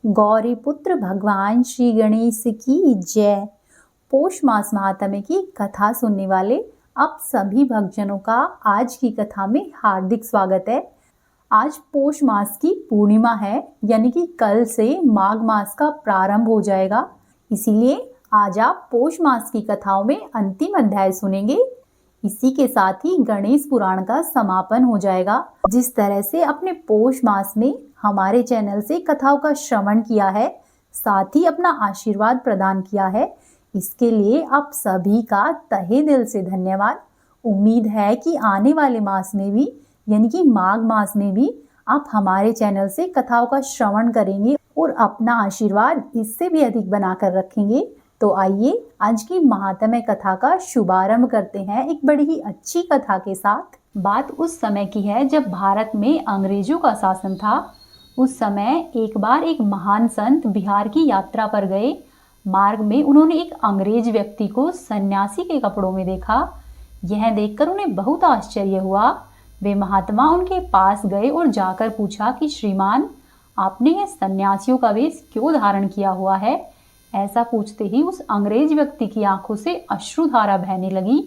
गौरी पुत्र भगवान श्री गणेश की जय। पौष मास महात्म्य की कथा सुनने वाले आप सभी भक्तजनों का आज की कथा में हार्दिक स्वागत है। आज पौष मास की पूर्णिमा है, यानी कि कल से माघ मास का प्रारंभ हो जाएगा। इसीलिए आज आप पौष मास की कथाओं में अंतिम अध्याय सुनेंगे। इसी के साथ ही गणेश पुराण का समापन हो जाएगा। जिस तरह से अपने पौष मास में हमारे चैनल से कथाओं का श्रवण किया है, साथ ही अपना आशीर्वाद प्रदान किया है, इसके लिए आप सभी का तहे दिल से धन्यवाद। उम्मीद है कि आने वाले मास में भी, यानी कि माघ मास में भी आप हमारे चैनल से कथाओं का श्रवण करेंगे और अपना आशीर्वाद इससे भी अधिक बनाकर रखेंगे। तो आइए आज की महात्म्य कथा का शुभारंभ करते हैं एक बड़ी ही अच्छी कथा के साथ। बात उस समय की है जब भारत में अंग्रेजों का शासन था। उस समय एक बार एक महान संत बिहार की यात्रा पर गए। मार्ग में उन्होंने एक अंग्रेज व्यक्ति को सन्यासी के कपड़ों में देखा। यह देखकर उन्हें बहुत आश्चर्य हुआ। वे महात्मा उनके पास गए और जाकर पूछा कि श्रीमान, आपने यह सन्यासियों का वेश क्यों धारण किया हुआ है? ऐसा पूछते ही उस अंग्रेज व्यक्ति की आंखों से अश्रुधारा बहने लगी।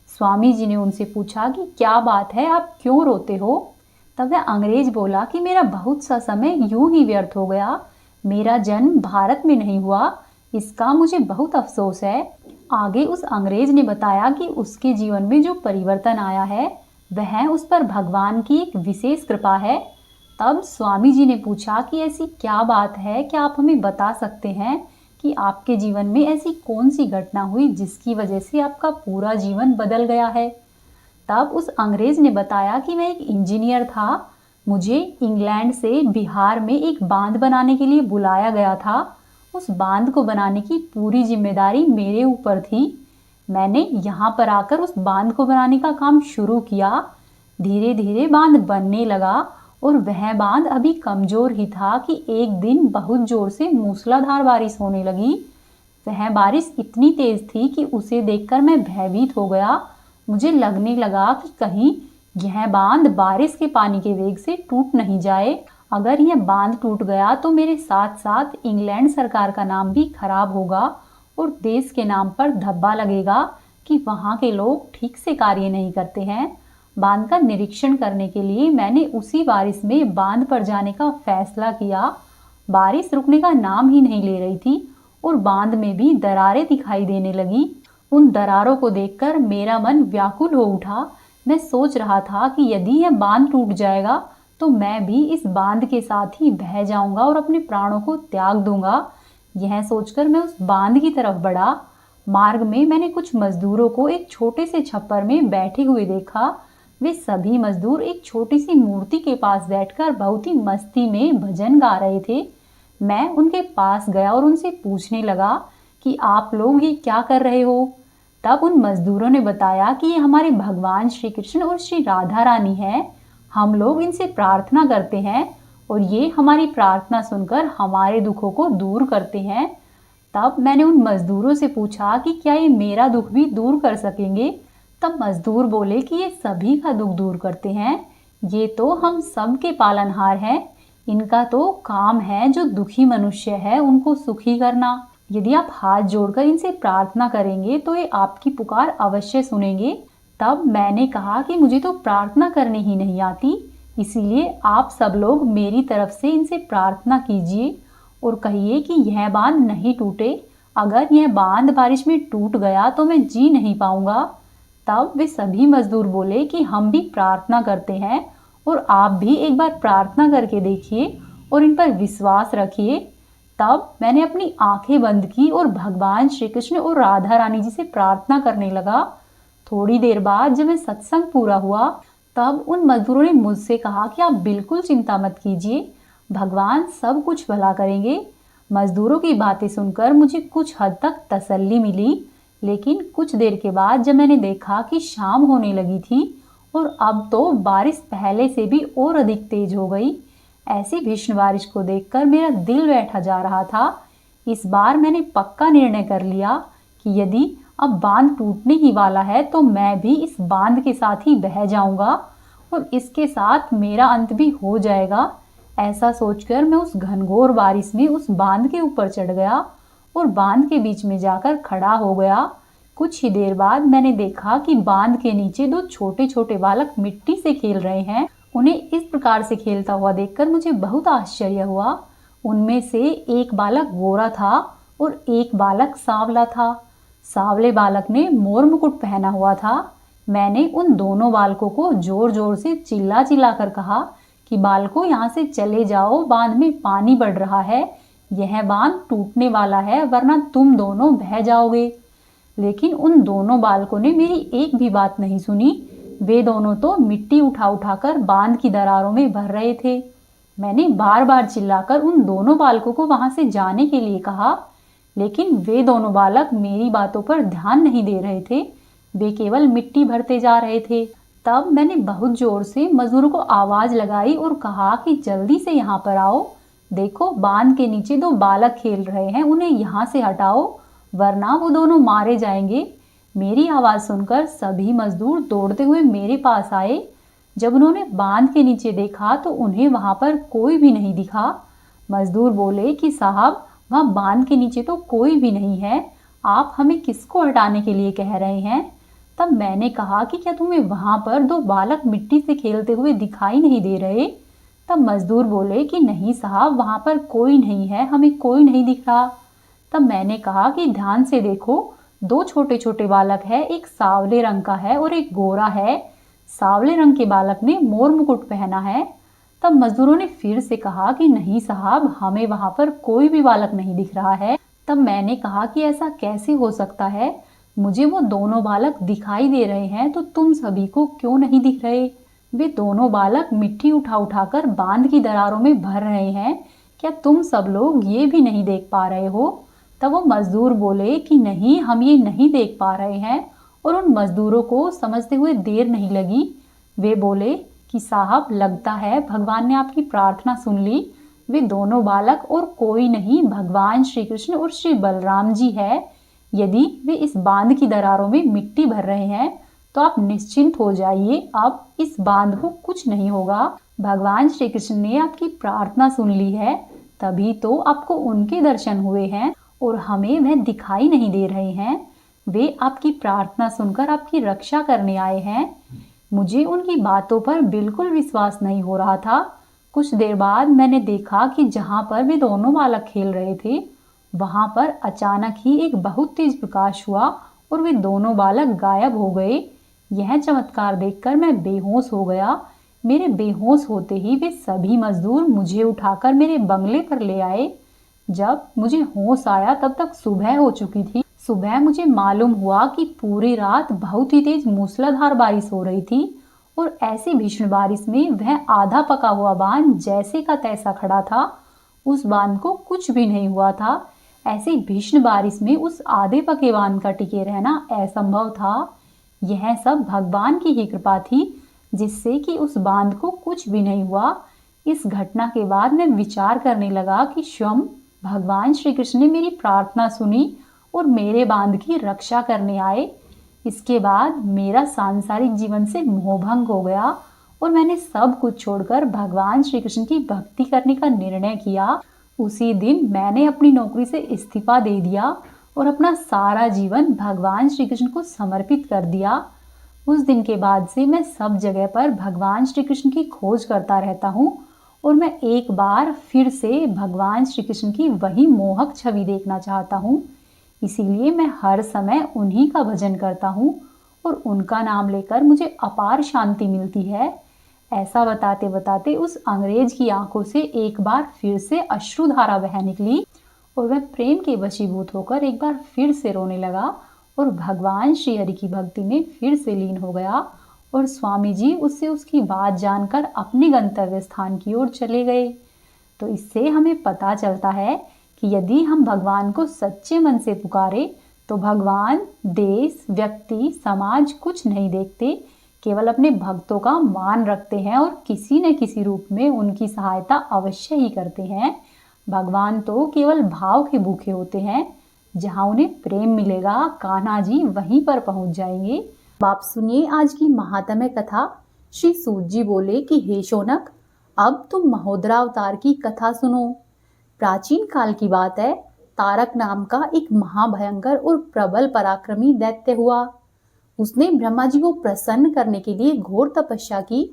स्वामी जी ने उनसे पूछा कि क्या बात है, आप क्यों रोते हो? तब वह अंग्रेज बोला कि मेरा बहुत सा समय यूं ही व्यर्थ हो गया। मेरा जन्म भारत में नहीं हुआ, इसका मुझे बहुत अफसोस है। आगे उस अंग्रेज ने बताया कि उसके जीवन में जो परिवर्तन आया है वह उस पर भगवान की एक विशेष कृपा है। तब स्वामी जी ने पूछा कि ऐसी क्या बात है, क्या आप हमें बता सकते हैं कि आपके जीवन में ऐसी कौन सी घटना हुई जिसकी वजह से आपका पूरा जीवन बदल गया है? तब उस अंग्रेज ने बताया कि मैं एक इंजीनियर था। मुझे इंग्लैंड से बिहार में एक बांध बनाने के लिए बुलाया गया था। उस बांध को बनाने की पूरी जिम्मेदारी मेरे ऊपर थी। मैंने यहाँ पर आकर उस बांध को बनाने का काम शुरू किया। धीरे धीरे बांध बनने लगा और वह बांध अभी कमजोर ही था कि एक दिन बहुत जोर से मूसलाधार बारिश होने लगी। वह बारिश इतनी तेज थी कि उसे देखकर मैं भयभीत हो गया। मुझे लगने लगा कि कहीं यह बांध बारिश के पानी के वेग से टूट नहीं जाए। अगर यह बांध टूट गया तो मेरे साथ साथ इंग्लैंड सरकार का नाम भी खराब होगा और देश के नाम पर धब्बा लगेगा कि वहाँ के लोग ठीक से कार्य नहीं करते हैं। बांध का निरीक्षण करने के लिए मैंने उसी बारिश में बांध पर जाने का फैसला किया। बारिश रुकने का नाम ही नहीं ले रही थी और बांध में भी दरारें दिखाई देने लगी। उन दरारों को देखकर मेरा मन व्याकुल हो उठा। मैं सोच रहा था कि यदि यह बांध टूट जाएगा तो मैं भी इस बांध के साथ ही बह जाऊंगा और अपने प्राणों को त्याग दूंगा। यह सोचकर मैं उस बांध की तरफ बढ़ा। मार्ग में मैंने कुछ मजदूरों को एक छोटे से छप्पर में बैठे हुए देखा। वे सभी मजदूर एक छोटी सी मूर्ति के पास बैठकर बहुत ही मस्ती में भजन गा रहे थे। मैं उनके पास गया और उनसे पूछने लगा कि आप लोग ये क्या कर रहे हो? तब उन मजदूरों ने बताया कि ये हमारे भगवान श्री कृष्ण और श्री राधा रानी हैं। हम लोग इनसे प्रार्थना करते हैं और ये हमारी प्रार्थना सुनकर हमारे दुखों को दूर करते हैं। तब मैंने उन मजदूरों से पूछा कि क्या ये मेरा दुख भी दूर कर सकेंगे? तब मजदूर बोले कि ये सभी का दुख दूर करते हैं। ये तो हम सब के पालनहार हैं। इनका तो काम है जो दुखी मनुष्य है उनको सुखी करना। यदि आप हाथ जोड़कर इनसे प्रार्थना करेंगे तो ये आपकी पुकार अवश्य सुनेंगे। तब मैंने कहा कि मुझे तो प्रार्थना करने ही नहीं आती, इसीलिए आप सब लोग मेरी तरफ से इनसे प्रार्थना कीजिए और कहिए कि यह बांध नहीं टूटे। अगर यह बांध बारिश में टूट गया तो मैं जी नहीं पाऊंगा। तब वे सभी मजदूर बोले कि हम भी प्रार्थना करते हैं और आप भी एक बार प्रार्थना करके देखिए और इन पर विश्वास रखिए। तब मैंने अपनी आंखें बंद की और भगवान श्री कृष्ण और राधा रानी जी से प्रार्थना करने लगा। थोड़ी देर बाद जब मैं सत्संग पूरा हुआ तब उन मजदूरों ने मुझसे कहा कि आप बिल्कुल चिंता मत कीजिए, भगवान सब कुछ भला करेंगे। मजदूरों की बातें सुनकर मुझे कुछ हद तक तसल्ली मिली, लेकिन कुछ देर के बाद जब मैंने देखा कि शाम होने लगी थी और अब तो बारिश पहले से भी और अधिक तेज हो गई। ऐसी भीषण बारिश को देखकर मेरा दिल बैठा जा रहा था। इस बार मैंने पक्का निर्णय कर लिया कि यदि अब बांध टूटने ही वाला है तो मैं भी इस बांध के साथ ही बह जाऊंगा और इसके साथ मेरा अंत भी हो जाएगा। ऐसा सोचकर मैं उस घनघोर बारिश में उस बांध के ऊपर चढ़ गया और बांध के बीच में जाकर खड़ा हो गया। कुछ ही देर बाद मैंने देखा कि बांध के नीचे दो छोटे छोटे बालक मिट्टी से खेल रहे हैं। उन्हें इस प्रकार से खेलता हुआ देखकर मुझे बहुत आश्चर्य हुआ। उनमें से एक बालक गोरा था और एक बालक सांवला था। सांवले बालक ने मोर मुकुट पहना हुआ था। मैंने उन दोनों बालकों को जोर जोर से चिल्ला चिल्ला कर कहा कि बालकों, यहाँ से चले जाओ, बांध में पानी बढ़ रहा है, यह बांध टूटने वाला है, वरना तुम दोनों बह जाओगे। लेकिन उन दोनों बालकों ने मेरी एक भी बात नहीं सुनी। वे दोनों तो मिट्टी उठा उठाकर बांध की दरारों में भर रहे थे। मैंने बार बार चिल्लाकर उन दोनों बालकों को वहां से जाने के लिए कहा, लेकिन वे दोनों बालक मेरी बातों पर ध्यान नहीं दे रहे थे। वे केवल मिट्टी भरते जा रहे थे। तब मैंने बहुत जोर से मजदूरों को आवाज लगाई और कहा कि जल्दी से यहाँ पर आओ, देखो बांध के नीचे दो बालक खेल रहे हैं, उन्हें यहाँ से हटाओ, वरना वो दोनों मारे जाएंगे। मेरी आवाज सुनकर सभी मजदूर दौड़ते हुए मेरे पास आए। जब उन्होंने बांध के नीचे देखा तो उन्हें वहां पर कोई भी नहीं दिखा। मजदूर बोले कि साहब, वहां बांध के नीचे तो कोई भी नहीं है, आप हमें किसको हटाने के लिए कह रहे हैं? तब मैंने कहा कि क्या तुम्हें वहां पर दो बालक मिट्टी से खेलते हुए दिखाई नहीं दे रहे? तब मजदूर बोले कि नहीं साहब, वहां पर कोई नहीं है, हमें कोई नहीं दिख रहा। तब मैंने कहा कि ध्यान से देखो, दो छोटे छोटे बालक है, एक सांवले रंग का है और एक गोरा है। सांवले रंग के बालक ने मोर मुकुट पहना है। तब मजदूरों ने फिर से कहा कि नहीं साहब, हमें वहां पर कोई भी बालक नहीं दिख रहा है। तब मैंने कहा कि ऐसा कैसे हो सकता है, मुझे वो दोनों बालक दिखाई दे रहे हैं, तो तुम सभी को क्यों नहीं दिख रहे? वे दोनों बालक मिट्टी उठा उठाकर बांध की दरारों में भर रहे हैं, क्या तुम सब लोग ये भी नहीं देख पा रहे हो? तब वो मजदूर बोले कि नहीं, हम ये नहीं देख पा रहे हैं। और उन मजदूरों को समझते हुए देर नहीं लगी। वे बोले कि साहब, लगता है भगवान ने आपकी प्रार्थना सुन ली। वे दोनों बालक और कोई नहीं, भगवान श्री कृष्ण और श्री बलराम जी है। यदि वे इस बांध की दरारों में मिट्टी भर रहे हैं तो आप निश्चिंत हो जाइए, अब इस बांध को कुछ नहीं होगा। भगवान श्री कृष्ण ने आपकी प्रार्थना सुन ली है, तभी तो आपको उनके दर्शन हुए हैं और हमें वह दिखाई नहीं दे रहे हैं। वे आपकी प्रार्थना सुनकर आपकी रक्षा करने आए हैं। मुझे उनकी बातों पर बिल्कुल विश्वास नहीं हो रहा था। कुछ देर बाद मैंने देखा कि जहां पर वे दोनों बालक खेल रहे थे, वहां पर अचानक ही एक बहुत तेज प्रकाश हुआ और वे दोनों बालक गायब हो गए। यह चमत्कार देखकर मैं बेहोश हो गया। मेरे बेहोश होते ही वे सभी मजदूर मुझे उठाकर मेरे बंगले पर ले आए। जब मुझे होश आया तब तक सुबह हो चुकी थी। सुबह मुझे मालूम हुआ कि पूरी रात बहुत ही तेज मूसलाधार बारिश हो रही थी और ऐसी भीषण बारिश में वह आधा पका हुआ बांध जैसे का तैसा खड़ा था। उस बांध को कुछ भी नहीं हुआ था। ऐसी भीषण बारिश में उस आधे पके बांध का टिके रहना असंभव था। यह सब भगवान की ही कृपा थी, जिससे कि उस बांध को कुछ भी नहीं हुआ। इस घटना के बाद मैं विचार करने लगा कि स्वयं भगवान श्री कृष्ण ने मेरी प्रार्थना सुनी और मेरे बांध की रक्षा करने आए। इसके बाद मेरा सांसारिक जीवन से मोहभंग हो गया और मैंने सब कुछ छोड़कर भगवान श्री कृष्ण की भक्ति करने का निर्णय किया। उसी दिन मैंने अपनी नौकरी से इस्तीफा दे दिया और अपना सारा जीवन भगवान श्री कृष्ण को समर्पित कर दिया। उस दिन के बाद से मैं सब जगह पर भगवान श्री कृष्ण की खोज करता रहता हूँ और मैं एक बार फिर से भगवान श्री कृष्ण की वही मोहक छवि देखना चाहता हूँ। इसीलिए मैं हर समय उन्हीं का भजन करता हूँ और उनका नाम लेकर मुझे अपार शांति मिलती है। ऐसा बताते बताते उस अंग्रेज की आंखों से एक बार फिर से अश्रुधारा बह निकली और वह प्रेम के वशीभूत होकर एक बार फिर से रोने लगा और भगवान श्री हरि की भक्ति में फिर से लीन हो गया। और स्वामी जी उससे उसकी बात जानकर अपने गंतव्य स्थान की ओर चले गए। तो इससे हमें पता चलता है कि यदि हम भगवान को सच्चे मन से पुकारे तो भगवान देश, व्यक्ति, समाज कुछ नहीं देखते, केवल अपने भक्तों का मान रखते हैं और किसी न किसी रूप में उनकी सहायता अवश्य ही करते हैं। भगवान तो केवल भाव के भूखे होते हैं। जहाँ उन्हें प्रेम मिलेगा, कान्हा जी वहीं पर पहुंच जाएंगे। आप सुनिए आज की महात्म्य कथा। श्री सूत जी बोले कि हे शौनक, अब तुम महोदरावतार की कथा सुनो। प्राचीन काल की बात है, तारक नाम का एक महाभयंकर और प्रबल पराक्रमी दैत्य हुआ। उसने ब्रह्मा जी को प्रसन्न करने के लिए घोर तपस्या की।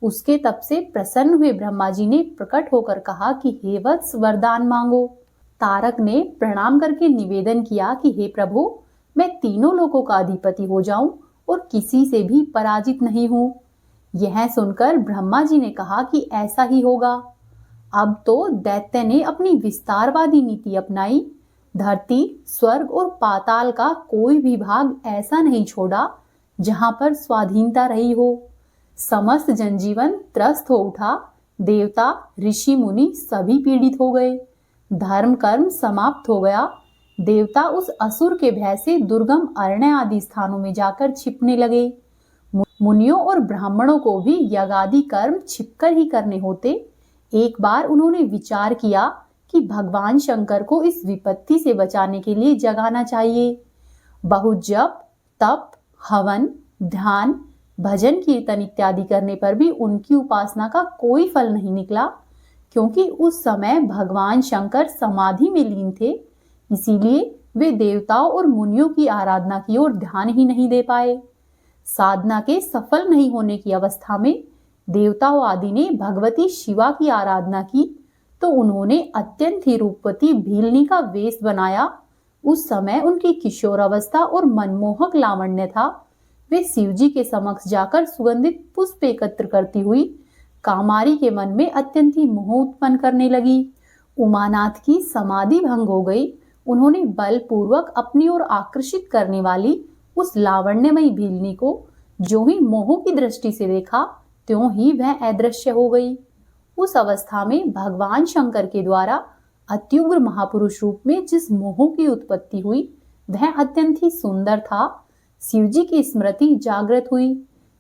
उसके तप से प्रसन्न हुए ब्रह्मा जी ने प्रकट होकर कहा कि हे वत्स, वरदान मांगो। तारक ने प्रणाम करके निवेदन किया कि हे प्रभु, मैं तीनों लोकों का अधिपति हो जाऊं और किसी से भी पराजित नहीं हूं। यह सुनकर ब्रह्मा जी ने कहा कि ऐसा ही होगा। अब तो दैत्य ने अपनी विस्तारवादी नीति अपनाई। धरती, स्वर्ग और पाताल का कोई भी भाग ऐसा नहीं छोड़ा जहां पर स्वाधीनता रही हो। समस्त जनजीवन त्रस्त हो उठा। देवता, ऋषि मुनि सभी पीड़ित हो गए। धर्म कर्म समाप्त हो गया। देवता उस असुर के भय से दुर्गम अरण्य आदि स्थानों में जाकर छिपने लगे। मुनियों और ब्राह्मणों को भी यज्ञादि कर्म छिपकर ही करने होते। एक बार उन्होंने विचार किया कि भगवान शंकर को इस विपत्ति से बचाने के लिए जगाना चाहिए। बहुत जप, तप, हवन, ध्यान, भजन, कीर्तन इत्यादि करने पर भी उनकी उपासना का कोई फल नहीं निकला, क्योंकि उस समय भगवान शंकर समाधि में लीन थे। इसीलिए वे देवताओं और मुनियों की आराधना की ओर ध्यान ही नहीं दे पाए। साधना के सफल नहीं होने की अवस्था में देवताओं आदि ने भगवती शिवा की आराधना की, तो उन्होंने अत्यंत ही रूपवती भीलनी का वेश बनाया। उस समय उनकी किशोर अवस्था और मनमोहक लावण्य था। वे शिवजी के समक्ष जाकर सुगंधित पुष्प एकत्र करती हुई कामारी के मन में अत्यंत ही मोह उत्पन्न करने लगी। उमानाथ की समाधि भंग हो गई। उन्होंने बलपूर्वक अपनी ओर आकर्षित करने वाली उस लावण्यमयी भीलनी को जो ही मोह की दृष्टि से देखा, त्यों ही वह अदृश्य हो गई। उस अवस्था में भगवान शंकर के द्वारा अत्युग्र महापुरुष रूप में जिस मोह की उत्पत्ति हुई, वह अत्यंत ही सुंदर था। शिवजी की स्मृति जागृत हुई।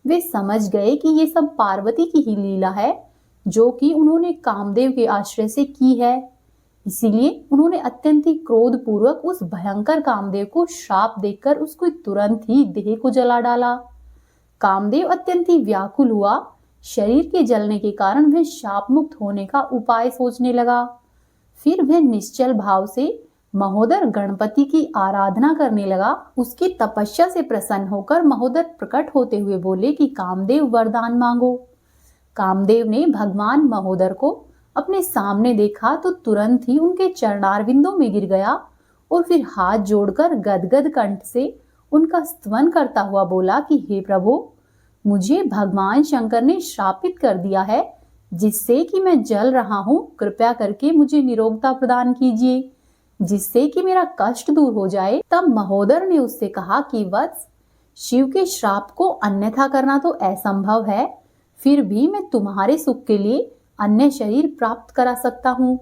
वे समझ गए कि ये सब पार्वती की ही लीला है, जो कि उन्होंने कामदेव के आश्रय से की है। इसीलिए उन्होंने अत्यंत ही क्रोध पूर्वक उस भयंकर कामदेव को श्राप देकर उसको तुरंत ही देह को जला डाला। कामदेव अत्यंत ही व्याकुल हुआ। शरीर के जलने के कारण वह शाप मुक्त होने का उपाय सोचने लगा। फिर वह निश्चल भाव से महोदर गणपति की आराधना करने लगा। उसकी तपस्या से प्रसन्न होकर महोदर प्रकट होते हुए बोले कि कामदेव, वरदान मांगो। कामदेव ने भगवान महोदर को अपने सामने देखा तो तुरंत ही उनके चरणारविंदों में गिर गया और फिर हाथ जोड़कर गदगद कंठ से उनका स्तवन करता हुआ बोला कि हे प्रभु, मुझे भगवान शंकर ने श्रापित कर दिया है, जिससे कि मैं जल रहा हूँ। कृपया करके मुझे निरोगता प्रदान कीजिए, जिससे कि मेरा कष्ट दूर हो जाए। तब महोदर ने उससे कहा कि वत्स, शिव के श्राप को अन्यथा करना तो असंभव है, फिर भी मैं तुम्हारे सुख के लिए अन्य शरीर प्राप्त करा सकता हूँ।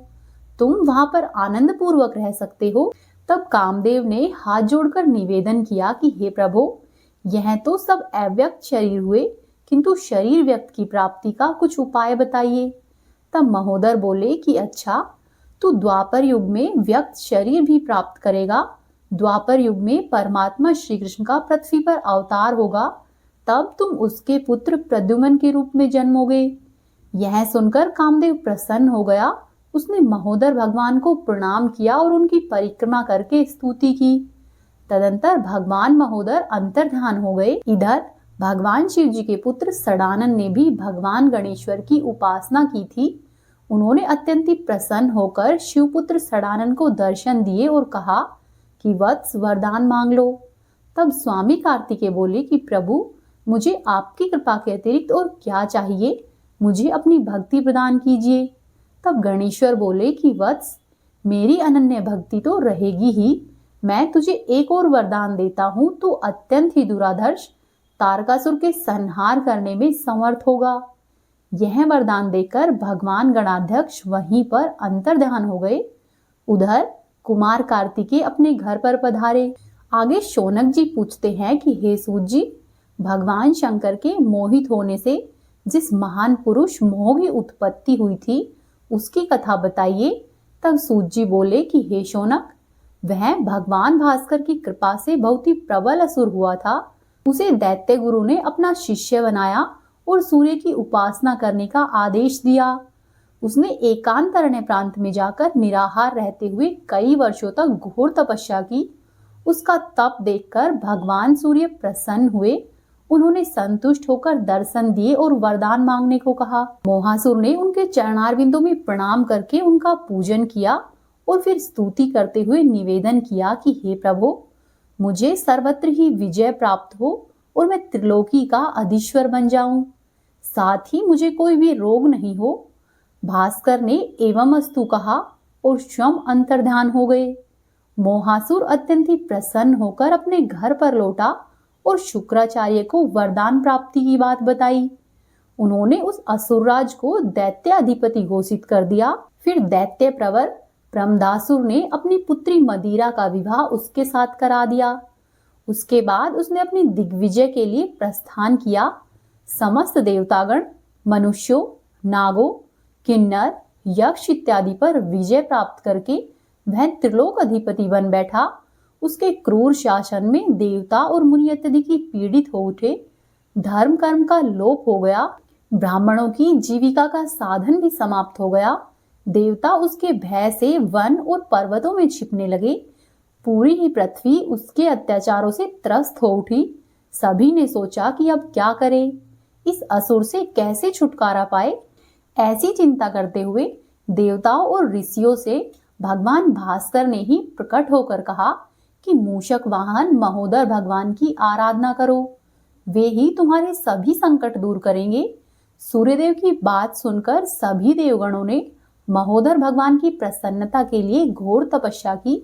तुम वहां पर आनंद पूर्वक रह सकते हो। तब कामदेव ने हाथ जोड़कर निवेदन किया कि हे प्रभु, यह तो सब अव्यक्त शरीर हुए, किंतु शरीर व्यक्त की प्राप्ति का कुछ उपाय बताइए। तब महोदर बोले कि अच्छा, तू द्वापर युग में व्यक्त शरीर भी प्राप्त करेगा। द्वापर युग में परमात्मा श्री कृष्ण का पृथ्वी पर अवतार होगा, तब तुम उसके पुत्र प्रद्युम्न के रूप में जन्मोगे। यह सुनकर कामदेव प्रसन्न हो गया। उसने महोदर भगवान को प्रणाम किया और उनकी परिक्रमा करके स्तुति की। तदंतर भगवान महोदर अंतर्ध्यान हो गए। इधर भगवान शिव जी के पुत्र सडानन ने भी भगवान गणेश्वर की उपासना की थी। उन्होंने अत्यंत प्रसन्न होकर शिवपुत्र सडानन को दर्शन दिए और कहा कि वत्स, वरदान मांग लो। तब स्वामी कार्तिकेय बोले कि प्रभु, मुझे आपकी कृपा के अतिरिक्त और क्या चाहिए, मुझे अपनी भक्ति प्रदान कीजिए। तब गणेश्वर बोले कि वत्स, मेरी अनन्य भक्ति तो रहेगी ही, मैं तुझे एक और वरदान देता हूं। तू अत्यंत ही दुराधर्ष तारकासुर के संहार करने में समर्थ होगा। यह वरदान देकर भगवान गणाध्यक्ष वहीं पर अंतर्ध्यान हो गए। उधर कुमार कार्तिकेय अपने घर पर पधारे। आगे शौनक जी पूछते हैं कि हे सूत जी, भगवान शंकर के मोहित होने से जिस महान पुरुष मोह की उत्पत्ति हुई थी, उसकी कथा बताइए। तब सूत जी बोले कि हे शौनक, वह भगवान भास्कर की कृपा से बहुत ही प्रबल असुर हुआ था। उसे दैत्य गुरु ने अपना शिष्य बनाया और सूर्य की उपासना करने का आदेश दिया। उसने एकांत प्रांत में जाकर निराहार रहते हुए कई वर्षों तक घोर तपस्या की। उसका तप देखकर भगवान सूर्य प्रसन्न हुए। उन्होंने संतुष्ट होकर दर्शन दिए और वरदान मांगने को कहा। मोहासुर ने उनके चरणारविंदों में प्रणाम करके उनका पूजन किया और फिर स्तुति करते हुए निवेदन किया कि हे प्रभु, मुझे सर्वत्र ही विजय प्राप्त हो और मैं त्रिलोकी का अधीश्वर बन जाऊं, साथ ही मुझे कोई भी रोग नहीं हो। भास्कर ने एवं अस्तु कहा और स्वयं अंतर्ध्यान हो गए। मोहासुर अत्यंत ही प्रसन्न होकर अपने घर पर लौटा और शुक्राचार्य को वरदान प्राप्ति की बात बताई। उन्होंने उस असुरराज को दैत्य अधिपति घोषित कर दिया। फिर दैत्य प्रवर ब्रह्मदासुर ने अपनी पुत्री मदिरा का विवाह उसके साथ करा दिया। उसके बाद उसने अपनी दिग्विजय के लिए प्रस्थान किया। समस्त देवतागण, मनुष्यों, नागों, किन्नर, यक्ष इत्यादि पर विजय प्राप्त करके वह त्रिलोक अधिपति बन बैठा। उसके क्रूर शासन में देवता और मुनि अत्यधिक पीड़ित हो उठे। धर्म कर्म का लोप हो गया। ब्राह्मणों की जीविका का साधन भी समाप्त हो गया। देवता उसके भय से वन और पर्वतों में छिपने लगे। पूरी ही पृथ्वी उसके अत्याचारों से त्रस्त हो उठी। सभी ने सोचा कि अब क्या करें, इस असुर से कैसे छुटकारा पाए। ऐसी चिंता करते हुए देवताओं और ऋषियों से भगवान भास्कर ने ही प्रकट होकर कहा कि मूषक वाहन महोदर भगवान की आराधना करो, वे ही तुम्हारे सभी संकट दूर करेंगे। सूर्यदेव की बात सुनकर सभी देवगणों ने महोदर भगवान की प्रसन्नता के लिए घोर तपस्या की।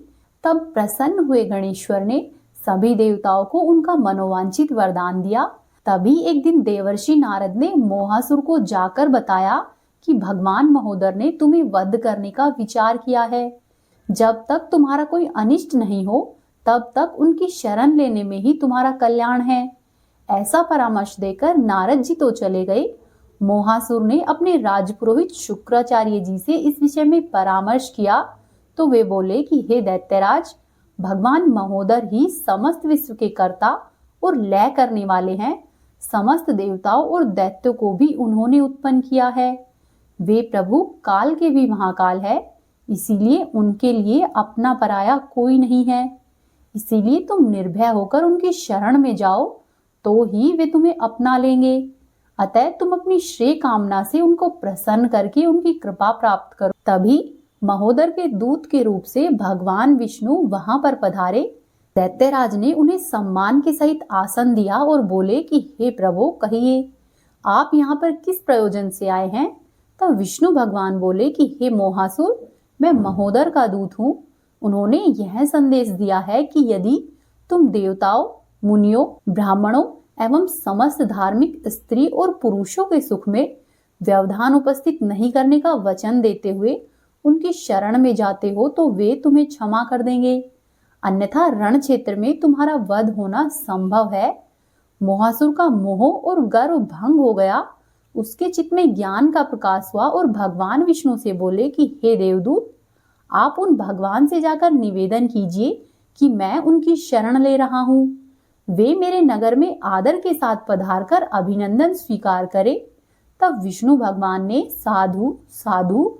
तब प्रसन्न हुए गणेश्वर ने सभी देवताओं को उनका मनोवांछित वरदान दिया। तभी एक दिन देवर्षि नारद ने मोहासुर को जाकर बताया कि भगवान महोदर ने तुम्हें वध करने का विचार किया है। जब तक तुम्हारा कोई अनिष्ट नहीं हो तब तक उनकी शरण लेने में ही तुम्हारा कल्याण है। ऐसा परामर्श देकर नारद जी तो चले गए। मोहासुर ने अपने राजपुरोहित शुक्राचार्य जी से इस विषय में परामर्श किया तो वे बोले कि हे दैत्यराज, भगवान महोदर ही समस्त विश्व के कर्ता और लय करने वाले हैं। समस्त देवताओं और दैत्यों को भी उन्होंने उत्पन्न किया है। वे प्रभु काल के भी महाकाल है, इसीलिए उनके लिए अपना पराया कोई नहीं है। इसीलिए तुम निर्भय होकर उनकी शरण में जाओ तो ही वे तुम्हें अपना लेंगे। अतः तुम अपनी श्रेय कामना से उनको प्रसन्न करके उनकी कृपा प्राप्त करो। तभी महोदर के दूत के रूप से भगवान विष्णु वहां पर पधारे। दैत्यराज ने उन्हें सम्मान के सहित आसन दिया और बोले कि हे प्रभु, कहिए आप यहाँ पर किस प्रयोजन से आए हैं। तब विष्णु भगवान बोले कि हे मोहासुर, मैं महोदर का दूत हूँ। उन्होंने यह संदेश दिया है कि यदि तुम देवताओं, मुनियों, ब्राह्मणों एवं समस्त धार्मिक स्त्री और पुरुषों के सुख में व्यवधान उपस्थित नहीं करने का वचन देते हुए उनकी शरण में जाते हो तो वे तुम्हें क्षमा कर देंगे, अन्यथा रण क्षेत्र में तुम्हारा वध होना संभव है। मोहासुर का मोह और गर्व भंग हो गया। उसके चित्त में ज्ञान का प्रकाश हुआ और भगवान विष्णु से बोले कि हे देवदूत, आप उन भगवान से जाकर निवेदन कीजिए कि मैं उनकी शरण ले रहा हूँ। वे मेरे नगर में आदर के साथ पधार कर अभिनंदन स्वीकार करें। तब विष्णु भगवान ने साधु साधु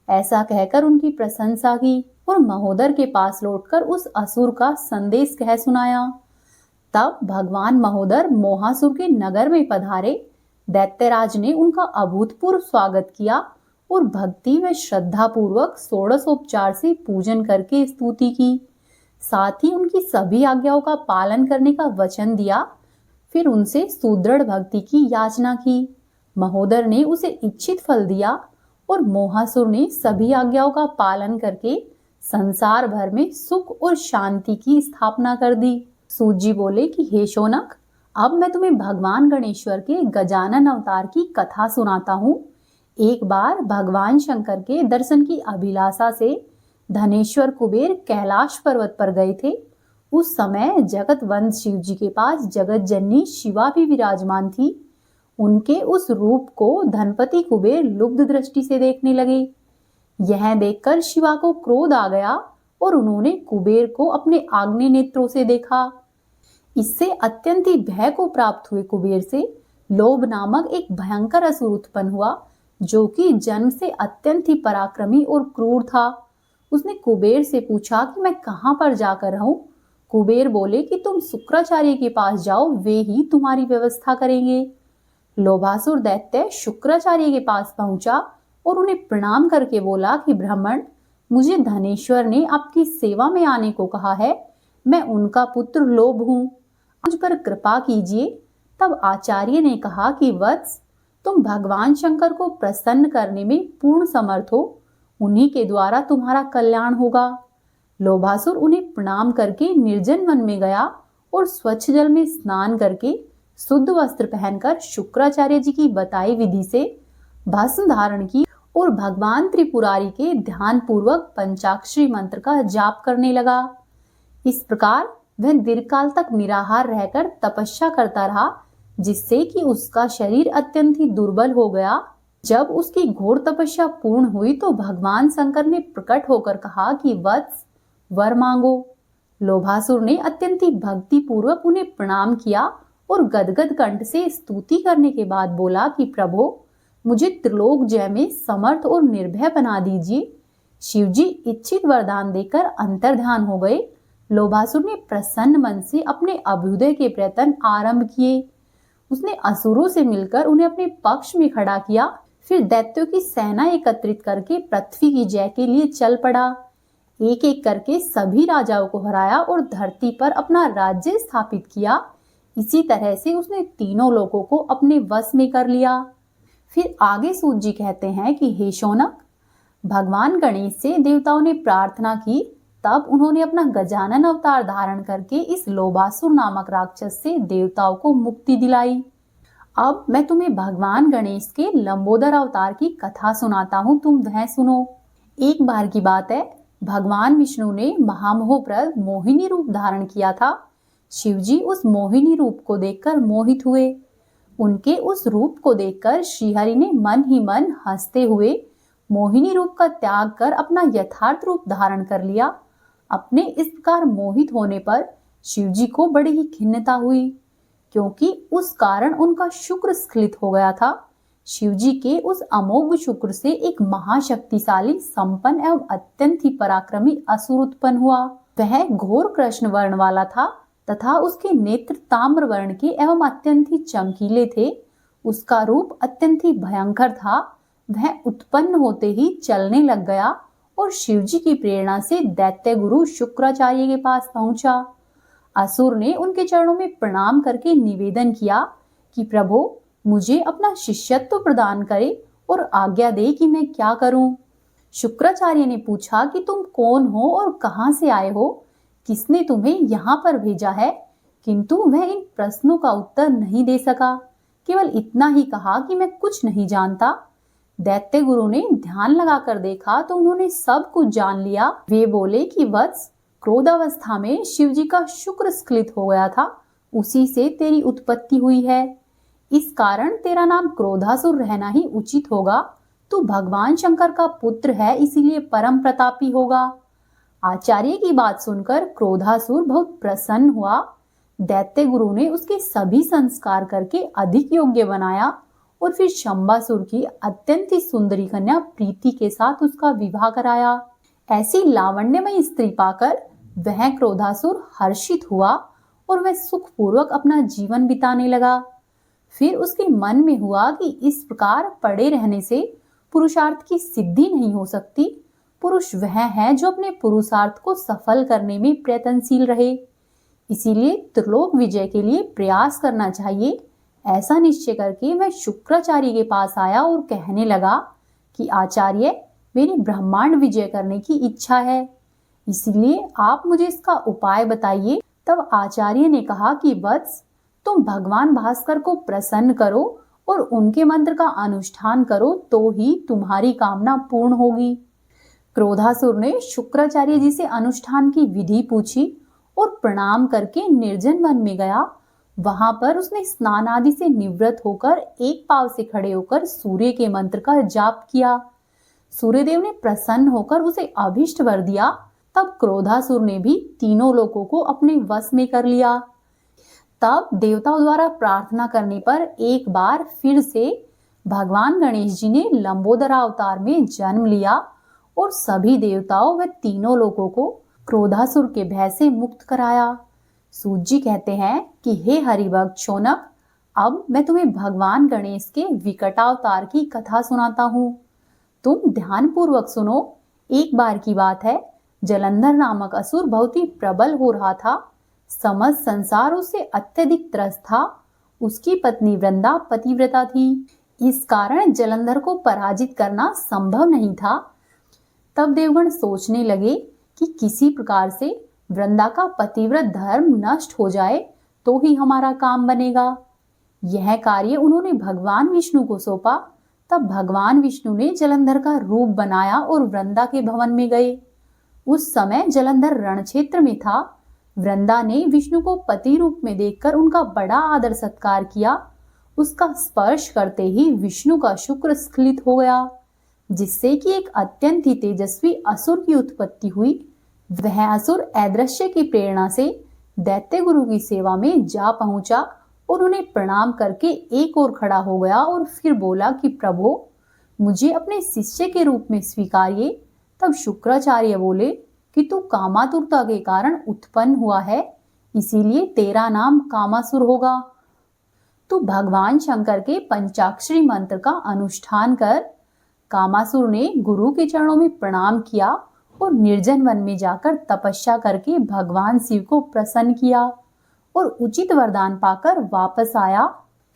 ऐसा कहकर उनकी प्रशंसा की और महोदर के पास लौटकर उस असुर का संदेश कह सुनाया। तब भगवान महोदर मोहासुर के नगर में पधारे। दैत्यराज ने उनका अभूतपूर्व स्वागत किया और भक्ति व श्रद्धा पूर्वक षोडशोपचार से पूजन करके स्तुति की। साथ ही उनकी सभी आज्ञाओं का पालन करने का वचन दिया। फिर उनसे सुदृढ़ भक्ति की याचना की। महोदर ने उसे इच्छित फल दिया और मोहासुर ने सभी आज्ञाओं का पालन करके संसार भर में सुख और शांति की स्थापना कर दी। सूत जी बोले कि हे शौनक, अब मैं तुम्हें भगवान गणेश्वर के गजानन अवतार की कथा सुनाता हूँ। एक बार भगवान शंकर के दर्शन की अभिलाषा से धनेश्वर कुबेर कैलाश पर्वत पर गए थे। उस समय जगत वंश शिव जी के पास जगत जननी शिवा भी विराजमान थी। उनके उस रूप को धनपति कुबेर लुब्ध दृष्टि से देखने लगे। यह देखकर शिवा को क्रोध आ गया और उन्होंने कुबेर को अपने आग्नेय नेत्रों से देखा। इससे अत्यंत ही भय को प्राप्त हुए कुबेर से लोभ नामक एक भयंकर असुर उत्पन्न हुआ, जो कि जन्म से अत्यंत ही पराक्रमी और क्रूर था। उसने कुबेर से पूछा कि मैं कहाँ पर जाकर रहूं। कुबेर बोले कि तुम शुक्राचार्य के पास जाओ, वे ही तुम्हारी व्यवस्था करेंगे। लोभासुर दैत्य शुक्राचार्य के पास पहुंचा और उन्हें प्रणाम करके बोला कि ब्राह्मण, मुझे धनेश्वर ने आपकी सेवा में आने को कहा है। मैं उनका पुत्र लोभ हूँ, मुझ पर कृपा कीजिए। तब आचार्य ने कहा कि वत्स, तुम भगवान शंकर को प्रसन्न करने में पूर्ण समर्थ हो, उन्हीं के द्वारा तुम्हारा कल्याण होगा। लोभासुर उन्हें प्रणाम करके निर्जन वन में गया और स्वच्छ जल में स्नान करके शुद्ध वस्त्र पहनकर शुक्राचार्य जी की बताई विधि से भस्म धारण की और भगवान त्रिपुरारी के ध्यान पूर्वक पंचाक्षरी मंत्र का जाप करने लगा। इस प्रकार वह दीर्घकाल तक निराहार रहकर तपस्या करता रहा, जिससे कि उसका शरीर अत्यंत ही दुर्बल हो गया। जब उसकी घोर तपस्या पूर्ण हुई तो भगवान शंकर ने प्रकट होकर कहा कि वत्स, वर मांगो। लोभासुर ने अत्यंत ही भक्ति पूर्वक उन्हें प्रणाम किया और गदगद कंठ से स्तुति करने के बाद बोला कि प्रभु, मुझे त्रिलोक जय में समर्थ और निर्भय बना दीजिए। शिवजी इच्छित वरदान देकर अंतर्ध्यान हो गए। लोभासुर ने प्रसन्न मन से अपने अभ्युदय के प्रयत्न आरंभ किए। उसने असुरों से मिलकर उन्हें अपने पक्ष में खड़ा किया, फिर दैत्यों की सेना एकत्रित करके पृथ्वी की जय के लिए चल पड़ा। एक एक करके सभी राजाओं को हराया और धरती पर अपना राज्य स्थापित किया। इसी तरह से उसने तीनों लोगों को अपने वश में कर लिया। फिर आगे सूत जी कहते हैं कि हे शौनक, भगवान गणेश से देवताओं ने प्रार्थना की, तब उन्होंने अपना गजानन अवतार धारण करके इस लोभासुर नामक राक्षस से देवताओं को मुक्ति दिलाई। अब मैं तुम्हें भगवान गणेश के लंबोदर अवतार की कथा सुनाता हूँ, तुम वह सुनो। एक बार की बात है, भगवान विष्णु ने महामोहप्रद मोहिनी रूप धारण किया था। शिवजी उस मोहिनी रूप को देखकर मोहित हुए। उनके उस रूप को देखकर श्रीहरि ने मन ही मन हंसते हुए मोहिनी रूप का त्याग कर अपना यथार्थ रूप धारण कर लिया। अपने इस प्रकार मोहित होने पर शिवजी को बड़ी ही खिन्नता हुई, क्योंकि उस कारण उनका शुक्र स्खलित हो गया था। शिवजी के उस अमोघ शुक्र से एक महाशक्तिशाली, संपन्न एवं अत्यंत ही पराक्रमी असुर उत्पन्न हुआ। वह घोर कृष्ण वर्ण वाला था तथा उसके नेत्र ताम्र वर्ण के एवं अत्यंत ही चमकीले थे। उसका रूप अत्यंत ही भयंकर था। वह उत्पन्न होते ही चलने लग गया और शिवजी की प्रेरणा से दैत्य गुरु शुक्राचार्य के पास पहुंचा। असुर ने उनके चरणों में प्रणाम करके निवेदन किया कि प्रभु, मुझे अपना शिष्यत्व प्रदान करे और आज्ञा दे कि मैं क्या करूं। शुक्राचार्य ने पूछा कि तुम कौन हो और कहां से आए हो, किसने तुम्हें यहाँ पर भेजा है। किंतु वह इन प्रश्नों का उत्तर नहीं दे सका, केवल इतना ही कहा कि मैं कुछ नहीं जानता। दैत्य गुरु ने ध्यान लगाकर देखा तो उन्होंने सब कुछ जान लिया। वे बोले कि वत्स, क्रोधावस्था में शिवजी का शुक्र स्खलित हो गया था, उसी से तेरी उत्पत्ति हुई है। इस कारण तेरा नाम क्रोधासुर रहना ही उचित होगा। तू भगवान शंकर का पुत्र है, इसीलिए परम प्रतापी होगा। आचार्य की बात सुनकर क्रोधासुर बहुत प्रसन्न हुआ। दैत्य गुरु ने उसके सभी संस्कार करके अधिक योग्य बनाया और फिर शंबासुर की अत्यंत ही सुंदरी कन्या प्रीति के साथ उसका विवाह कराया। ऐसी लावण्यमयी स्त्री पाकर वह क्रोधासुर हर्षित हुआ और वह सुखपूर्वक अपना जीवन बिताने लगा। फिर उसके मन में हुआ कि इस प्रकार पड़े रहने से पुरुषार्थ की सिद्धि नहीं हो सकती। पुरुष वह है जो अपने पुरुषार्थ को सफल करने में प्रयत्नशील रहे, इसीलिए त्रिलोक विजय के लिए प्रयास करना चाहिए। ऐसा निश्चय करके वह शुक्राचार्य के पास आया और कहने लगा कि आचार्य, मेरी ब्रह्मांड विजय करने की इच्छा है, इसलिए आप मुझे इसका उपाय बताइए। तब आचार्य ने कहा कि वत्स, तुम भगवान भास्कर को प्रसन्न करो और उनके मंत्र का अनुष्ठान करो, तो ही तुम्हारी कामना पूर्ण होगी। क्रोधासुर ने शुक्राचार्य जी से अनुष्ठान की विधि पूछी और प्रणाम करके निर्जन वन में गया। वहां पर उसने स्नान आदि से निवृत्त होकर एक पांव से खड़े होकर सूर्य के मंत्र का जाप किया। सूर्यदेव ने प्रसन्न होकर उसे अभीष्ट वर दिया। तब क्रोधासुर ने भी तीनों लोगों को अपने वश में कर लिया। तब देवताओं द्वारा प्रार्थना करने पर एक बार फिर से भगवान गणेश जी ने लंबोदरा अवतार में जन्म लिया और सभी देवताओं व तीनों लोगों को क्रोधासुर के भय से मुक्त कराया। सूत जी कहते हैं कि हे हरिभक्त शौनक, अब मैं तुम्हें भगवान गणेश के विकटावतार की कथा सुनाता हूँ। तुम ध्यान पूर्वक सुनो। एक बार की बात है, जलंधर नामक असुर बहुत ही प्रबल हो रहा था। समस्त संसार उससे अत्यधिक त्रस्त था। उसकी पत्नी वृंदा पतिव्रता थी, इस कारण जलंधर को पराजित करना संभव नहीं था। तब देवगण सोचने लगे कि किसी प्रकार से वृंदा का पतिव्रत धर्म नष्ट हो जाए तो ही हमारा काम बनेगा। यह कार्य उन्होंने भगवान विष्णु को सौंपा। तब भगवान विष्णु ने जलंधर का रूप बनाया और वृंदा के भवन में गए। उस समय जलंधर रण क्षेत्र में था। वृंदा ने विष्णु को पति रूप में देखकर उनका बड़ा आदर सत्कार किया। उसका स्पर्श करते ही विष्णु का शुक्र स्खलित हो गया, जिससे कि एक अत्यंत ही तेजस्वी असुर की उत्पत्ति हुई। वह असुर अदृश्य की प्रेरणा से दैत्य गुरु की सेवा में जा पहुंचा और उन्हें प्रणाम करके एक ओर खड़ा हो गया और फिर बोला कि प्रभु, मुझे अपने शिष्य के रूप में स्वीकारिए। तब शुक्राचार्य बोले कि तू कामातुरता के कारण उत्पन्न हुआ है, इसीलिए तेरा नाम कामासुर होगा। तू भगवान शंकर के पंचाक्षरी मंत्र का अनुष्ठान कर। कामासुर ने गुरु के चरणों में प्रणाम किया और निर्जन वन में जाकर तपस्या करके भगवान शिव को प्रसन्न किया और उचित वरदान पाकर वापस आया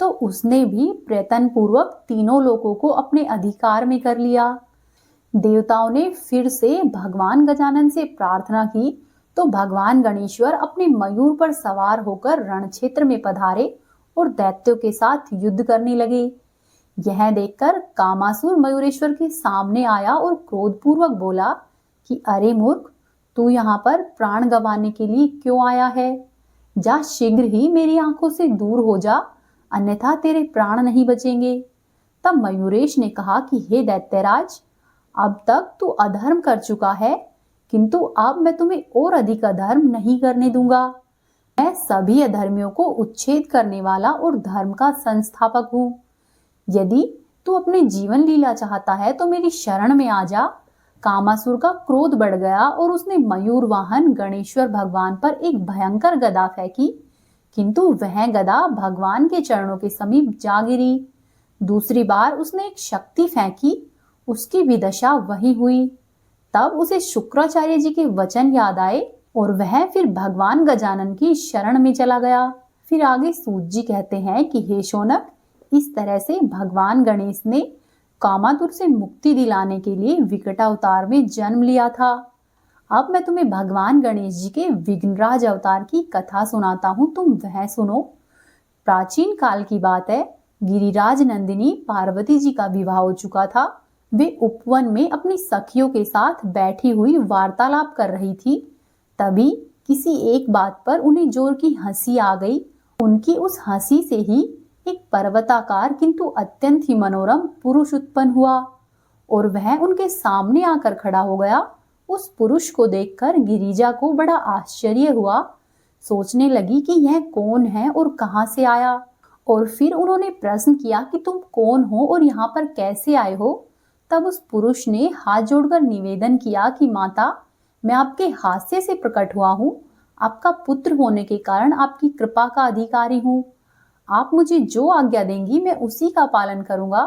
तो उसने भी प्रयत्न पूर्वक तीनों लोगों को अपने अधिकार में कर लिया। देवताओं ने फिर से भगवान गजानन से प्रार्थना की तो भगवान गणेश्वर अपने मयूर पर सवार होकर रण क्षेत्र में पधारे और दैत्यों के साथ युद्ध करने लगे। यह देखकर कामासुर मयूरेश्वर के सामने आया और क्रोधपूर्वक बोला कि अरे मूर्ख, तू यहाँ पर प्राण गंवाने के लिए क्यों आया है? जा शीघ्र ही मेरी आंखों से दूर हो जा, अन्यथा तेरे प्राण नहीं बचेंगे। तब मयूरेश ने कहा कि हे दैत्यराज, अब तक तू अधर्म कर चुका है, किंतु अब मैं तुम्हें और अधिक अधर्म नहीं करने दूंगा। मैं सभी अधर्मियों को उच्छेद करने वाला और धर्म का संस्थापक हूँ। यदि तू अपने जीवन लीला चाहता है तो मेरी शरण में आ जा। कामासुर का क्रोध बढ़ गया और उसने मयूर वाहन गणेश्वर भगवान पर एक भयंकर गदा फेंकी, किंतु वह गदा भगवान के चरणों के समीप जा गिरी। दूसरी बार उसने एक शक्ति फेंकी, उसकी भी दशा वही हुई। तब उसे शुक्राचार्य जी के वचन याद आए और वह फिर भगवान गजानन की शरण में चला गया। फिर आगे सूत जी कहते हैं कि हे शौनक, इस तरह से भगवान गणेश ने कामातुर से मुक्ति दिलाने के लिए विकटावतार में जन्म लिया था। अब मैं तुम्हें भगवान गणेश जी के विघ्नराज अवतार की कथा सुनाता हूँ, तुम वह सुनो। प्राचीन काल की बात है, गिरिराज नंदिनी पार्वती जी का विवाह हो चुका था। वे उपवन में अपनी सखियों के साथ बैठी हुई वार्तालाप कर रही थी। तभी किसी एक बात पर उन्हें जोर की हंसी आ गई। उनकी उस हंसी से ही एक पर्वताकार किंतु अत्यंत ही मनोरम पुरुष उत्पन्न हुआ और वह उनके सामने आकर खड़ा हो गया। उस पुरुष को देखकर गिरिजा को बड़ा आश्चर्य हुआ। सोचने लगी कि यह कौन है और कहां से आया, और फिर उन्होंने प्रश्न किया कि तुम कौन हो और यहाँ पर कैसे आए हो। तब उस पुरुष ने हाथ जोड़कर निवेदन किया कि माता, मैं आपके हास्य से प्रकट हुआ हूँ। आपका पुत्र होने के कारण आपकी कृपा का अधिकारी हूँ। आप मुझे जो आज्ञा देंगी मैं उसी का पालन करूंगा।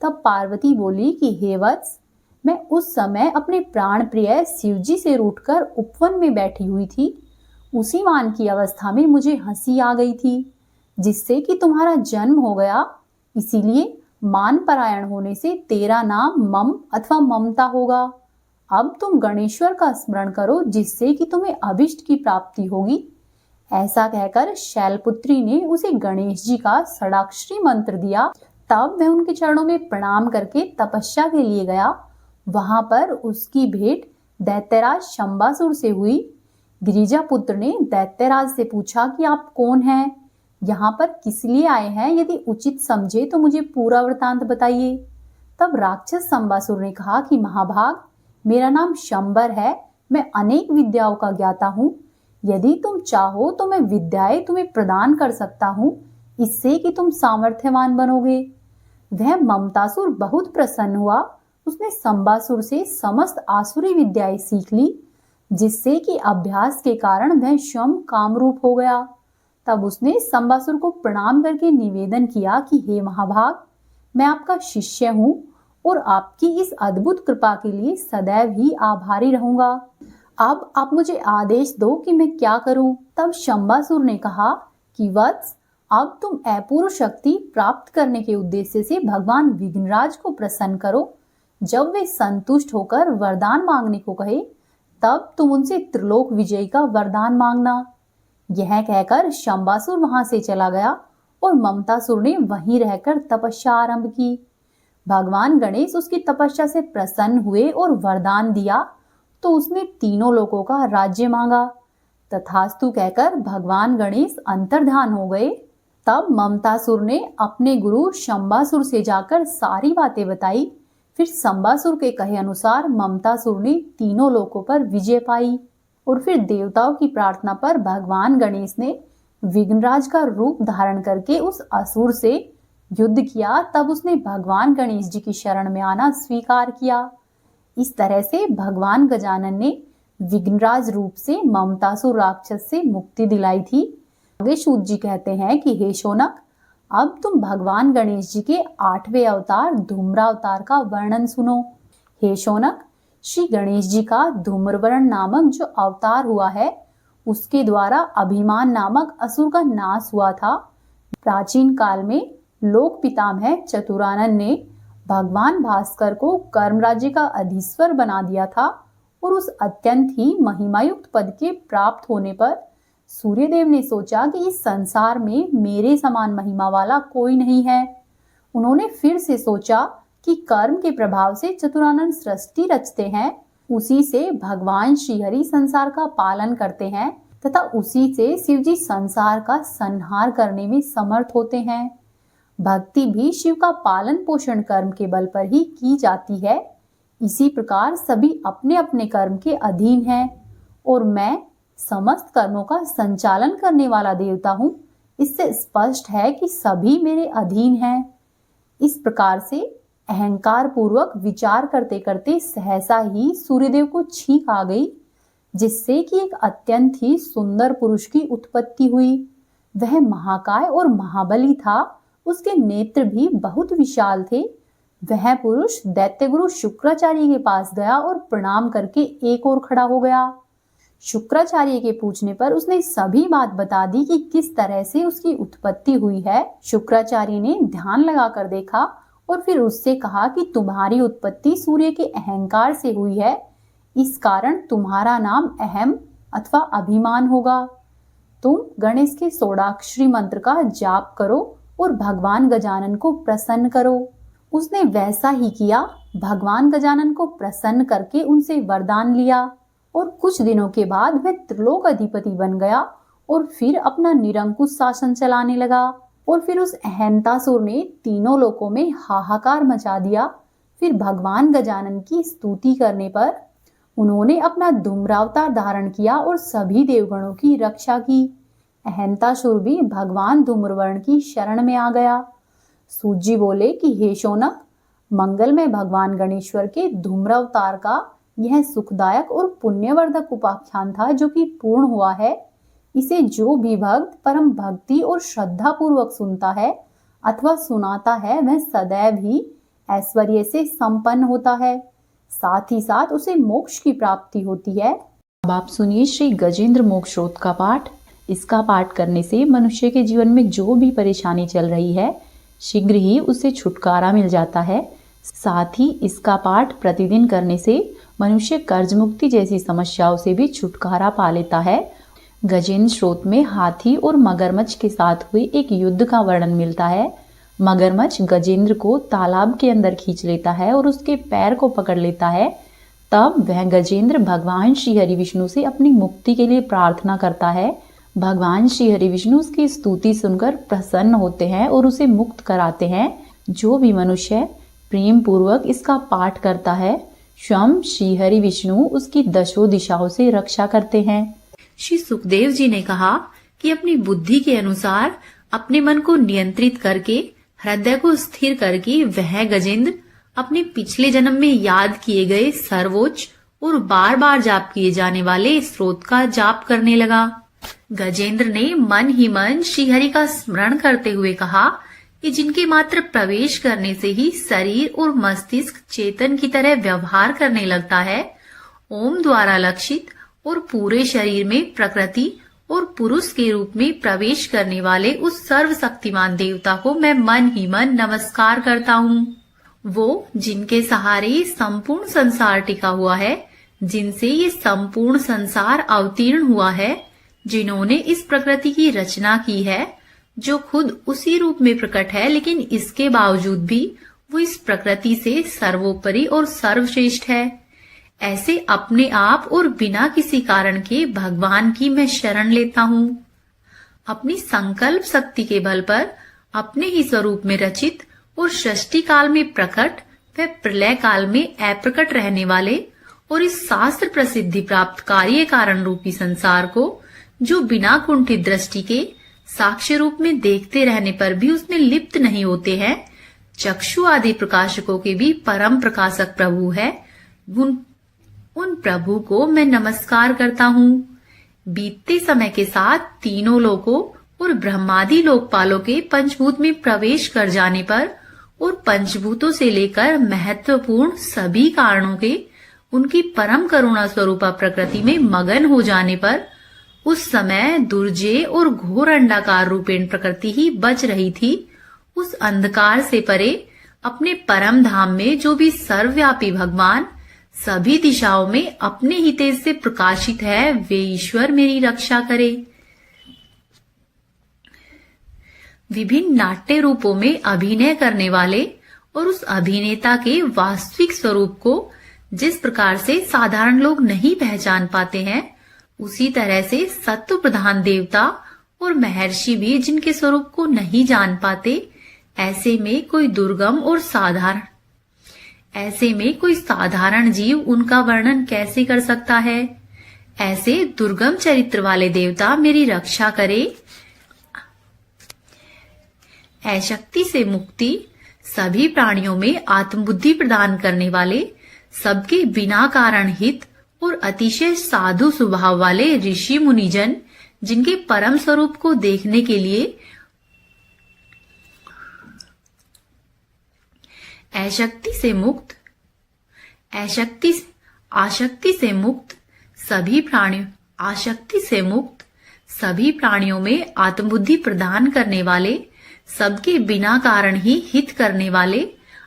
तब पार्वती बोली कि हे वत्स, मैं उस समय अपने प्राण प्रिय शिवजी से रूठकर उपवन में बैठी हुई थी। उसी मान की अवस्था में मुझे हंसी आ गई थी, जिससे कि तुम्हारा जन्म हो गया। इसीलिए मान परायण होने से तेरा नाम मम अथवा ममता होगा। अब तुम गणेश्वर का स्मरण करो, जिससे कि तुम्हें अभिष्ट की प्राप्ति होगी। ऐसा कहकर शैलपुत्री ने उसे गणेश जी का षडाक्षरी मंत्र दिया। तब वह उनके चरणों में प्रणाम करके तपस्या के लिए गया। वहां पर उसकी भेंट दैत्यराज शंबासुर से हुई। गिरिजा पुत्र ने दैत्यराज से पूछा कि आप कौन हैं, यहाँ पर किस लिए आए हैं? यदि उचित समझे तो मुझे पूरा वृतांत बताइए। तब राक्षस शंबासुर ने कहा कि महाभाग, मेरा नाम शंबर है, मैं अनेक विद्याओं का ज्ञाता हूँ। यदि तुम चाहो तो मैं विद्याएं तुम्हें प्रदान कर सकता हूँ, इससे कि तुम सामर्थ्यवान बनोगे। वह ममतासुर बहुत प्रसन्न हुआ। उसने संबासुर से समस्त आसुरी विद्याएं सीख ली, जिससे कि अभ्यास के कारण वह स्वयं कामरूप हो गया। तब उसने संबासुर को प्रणाम करके निवेदन किया कि हे महाभाग, मैं आपका शिष्य हूँ और आपकी इस अद्भुत कृपा के लिए सदैव ही आभारी रहूंगा। अब आप मुझे आदेश दो कि मैं क्या करूं। तब शंबासुर ने कहा कि वत्स, अब तुम अपूर्व शक्ति प्राप्त करने के उद्देश्य से भगवान विघ्नराज को प्रसन्न करो। जब वे संतुष्ट होकर वरदान मांगने को कहे, तब तुम उनसे त्रिलोक विजय का वरदान मांगना। यह कहकर शंबासुर वहां से चला गया और ममतासुर ने वहीं रहकर तपस्या आरंभ की। भगवान गणेश उसकी तपस्या से प्रसन्न हुए और वरदान दिया, तो उसने तीनों लोगों का राज्य मांगा। तथास्तु कहकर भगवान गणेश अंतर्धान हो गए। तब ममतासुर ने अपने गुरु शंबासुर से जाकर सारी बातें बताई। फिर संबासुर के कहे अनुसार ममतासुर ने तीनों लोकों पर विजय पाई और फिर देवताओं की प्रार्थना पर भगवान गणेश ने विघ्नराज का रूप धारण करके उस असुर से युद्ध किया। तब उसने भगवान गणेश जी की शरण में आना स्वीकार किया। इस तरह से भगवान गजानन ने विघ्नराज रूप से ममतासुर राक्षस से मुक्ति दिलाई थी। आगे सूत जी कहते हैं कि हे शौनक, अब तुम भगवान गणेश जी के 8वें अवतार धूम्रावतार का वर्णन सुनो। हे शौनक, श्री गणेश जी का धूम्रवर्ण नामक जो अवतार हुआ है, उसके द्वारा अभिमान नामक असुर का नाश हुआ था। प्राचीन काल में लोक पितामह चतुरानन ने भगवान भास्कर को कर्म राज्य का अधीश्वर बना दिया था और उस अत्यंत ही महिमायुक्त पद के प्राप्त होने पर सूर्यदेव ने सोचा कि इस संसार में मेरे समान महिमा वाला कोई नहीं है। उन्होंने फिर से सोचा कि कर्म के प्रभाव से चतुरानन सृष्टि रचते हैं, उसी से भगवान श्रीहरि संसार का पालन करते हैं तथा उसी से शिव जी संसार का संहार करने में समर्थ होते हैं। भक्ति भी शिव का पालन पोषण कर्म के बल पर ही की जाती है। इसी प्रकार सभी अपने अपने कर्म के अधीन हैं और मैं समस्त कर्मों का संचालन करने वाला देवता हूँ। इससे स्पष्ट है कि सभी मेरे अधीन हैं। इस प्रकार से अहंकार पूर्वक विचार करते करते सहसा ही सूर्यदेव को छींक आ गई, जिससे कि एक अत्यंत ही सुंदर पुरुष की उत्पत्ति हुई। वह महाकाय और महाबली था। उसके नेत्र भी बहुत विशाल थे। वह पुरुष दैत्य गुरु शुक्राचार्य के पास गया और प्रणाम करके एक ओर खड़ा हो गया। शुक्राचार्य के पूछने पर उसने सभी बात बता दी कि किस तरह से उसकी उत्पत्ति हुई है। शुक्राचार्य ने ध्यान लगाकर देखा और फिर उससे कहा कि तुम्हारी उत्पत्ति सूर्य के अहंकार से हुई है, इस कारण तुम्हारा नाम अहम अथवा अभिमान होगा। तुम गणेश के षोडाक्षरी मंत्र का जाप करो और भगवान गजानन को प्रसन्न करो। उसने वैसा ही किया। भगवान गजानन को प्रसन्न करके उनसे वरदान लिया और कुछ दिनों के बाद वह त्रिलोक अधिपति बन गया और फिर अपना निरंकुश शासन चलाने लगा। और फिर उस अहंतासुर ने तीनों लोकों में हाहाकार मचा दिया। फिर भगवान गजानन की स्तुति करने पर उन्होंने अपना धूम्रावतार धारण किया और सभी देवगणों की रक्षा की। अहंतासुर भी भगवान धूम्रवर्ण की शरण में आ गया। सूत जी बोले कि हे शौनक, मंगलमय भगवान गणेश्वर के धूम्रावतार का यह सुखदायक और पुण्यवर्धक उपाख्यान था जो कि पूर्ण हुआ है। इसे जो भी भक्त परम भक्ति और श्रद्धा पूर्वक सुनता है अथवा सुनाता है, वह सदैव ही ऐश्वर्य से संपन्न होता है, साथ ही साथ उसे मोक्ष की प्राप्ति होती है। अब आप सुनिए श्री गजेंद्र मोक्ष स्रोत का पाठ। इसका पाठ करने से मनुष्य के जीवन में जो भी परेशानी चल रही है, शीघ्र ही उससे छुटकारा मिल जाता है। साथ ही इसका पाठ प्रतिदिन करने से मनुष्य कर्ज मुक्ति जैसी समस्याओं से भी छुटकारा पा लेता है। गजेंद्र स्रोत में हाथी और मगरमच्छ के साथ हुए एक युद्ध का वर्णन मिलता है। मगरमच्छ गजेंद्र को तालाब के अंदर खींच लेता है और उसके पैर को पकड़ लेता है। तब वह गजेंद्र भगवान श्री हरि विष्णु से अपनी मुक्ति के लिए प्रार्थना करता है। भगवान श्री हरि विष्णु उसकी स्तुति सुनकर प्रसन्न होते हैं और उसे मुक्त कराते हैं। जो भी मनुष्य प्रेम पूर्वक इसका पाठ करता है, स्वयं श्री हरि विष्णु उसकी दशों दिशाओं से रक्षा करते हैं। श्री सुखदेव जी ने कहा कि अपनी बुद्धि के अनुसार अपने मन को नियंत्रित करके हृदय को स्थिर करके वह गजेंद्र अपने पिछले जन्म में याद किए गए सर्वोच्च और बार बार जाप किए जाने वाले स्रोत का जाप करने लगा। गजेंद्र ने मन ही मन श्रीहरि का स्मरण करते हुए कहा कि जिनके मात्र प्रवेश करने से ही शरीर और मस्तिष्क चेतन की तरह व्यवहार करने लगता है, ओम द्वारा लक्षित और पूरे शरीर में प्रकृति और पुरुष के रूप में प्रवेश करने वाले उस सर्वशक्तिमान देवता को मैं मन ही मन नमस्कार करता हूँ। वो जिनके सहारे संपूर्ण संसार टिका हुआ है, जिनसे ये संपूर्ण संसार अवतीर्ण हुआ है, जिन्होंने इस प्रकृति की रचना की है, जो खुद उसी रूप में प्रकट है, लेकिन इसके बावजूद भी वो इस प्रकृति से सर्वोपरि और सर्वश्रेष्ठ है। ऐसे अपने आप और बिना किसी कारण के भगवान की मैं शरण लेता हूँ। अपनी संकल्प शक्ति के बल पर अपने ही स्वरूप में रचित और सृष्टि काल में प्रकट व प्रलय काल में अप्रकट रहने वाले और इस शास्त्र प्रसिद्धि प्राप्त कार्य कारण रूपी संसार को, जो बिना कुंठित दृष्टि के साक्ष्य रूप में देखते रहने पर भी उसमें लिप्त नहीं होते हैं, चक्षु आदि प्रकाशकों के भी परम प्रकाशक प्रभु है, उन प्रभु को मैं नमस्कार करता हूँ। बीतते समय के साथ तीनों लोकों और ब्रह्मादि लोकपालों के पंचभूत में प्रवेश कर जाने पर और पंचभूतों से लेकर महत्वपूर्ण सभी कारणों के उनकी परम करुणा स्वरूपा प्रकृति में मगन हो जाने पर उस समय दुर्जय और घोर अंडाकार रूपेण प्रकृति ही बच रही थी। उस अंधकार से परे अपने परम धाम में जो भी सर्वव्यापी भगवान सभी दिशाओं में अपने ही तेज से प्रकाशित है, वे ईश्वर मेरी रक्षा करे। विभिन्न नाट्य रूपों में अभिनय करने वाले और उस अभिनेता के वास्तविक स्वरूप को जिस प्रकार से साधारण लोग नहीं पहचान पाते हैं, उसी तरह से सत्व प्रधान देवता और महर्षि भी जिनके स्वरूप को नहीं जान पाते, ऐसे में कोई साधारण जीव उनका वर्णन कैसे कर सकता है। ऐसे दुर्गम चरित्र वाले देवता मेरी रक्षा करे। अशक्ति से मुक्ति, सभी प्राणियों में आत्मबुद्धि प्रदान करने वाले, सबके बिना कारण हित और अतिशय साधु स्वभाव वाले ऋषि मुनिजन, जिनके परम स्वरूप को देखने के लिए आशक्ति से मुक्त सभी प्राणियों में आत्मबुद्धि प्रदान करने वाले, सबके बिना कारण ही हित करने वाले,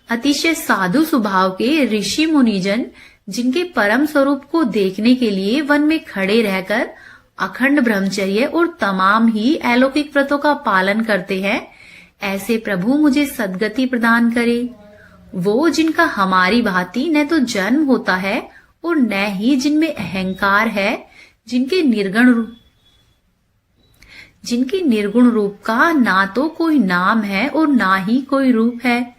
अतिशय साधु स्वभाव के ऋषि मुनिजन, जिनके परम स्वरूप को देखने के लिए वन में खड़े रहकर अखंड ब्रह्मचर्य और तमाम ही अलौकिक व्रतों का पालन करते हैं, ऐसे प्रभु मुझे सद्गति प्रदान करे। वो जिनका हमारी भांति न तो जन्म होता है और न ही जिनमें अहंकार है, जिनके निर्गुण रूप का ना तो कोई नाम है और ना ही कोई रूप है,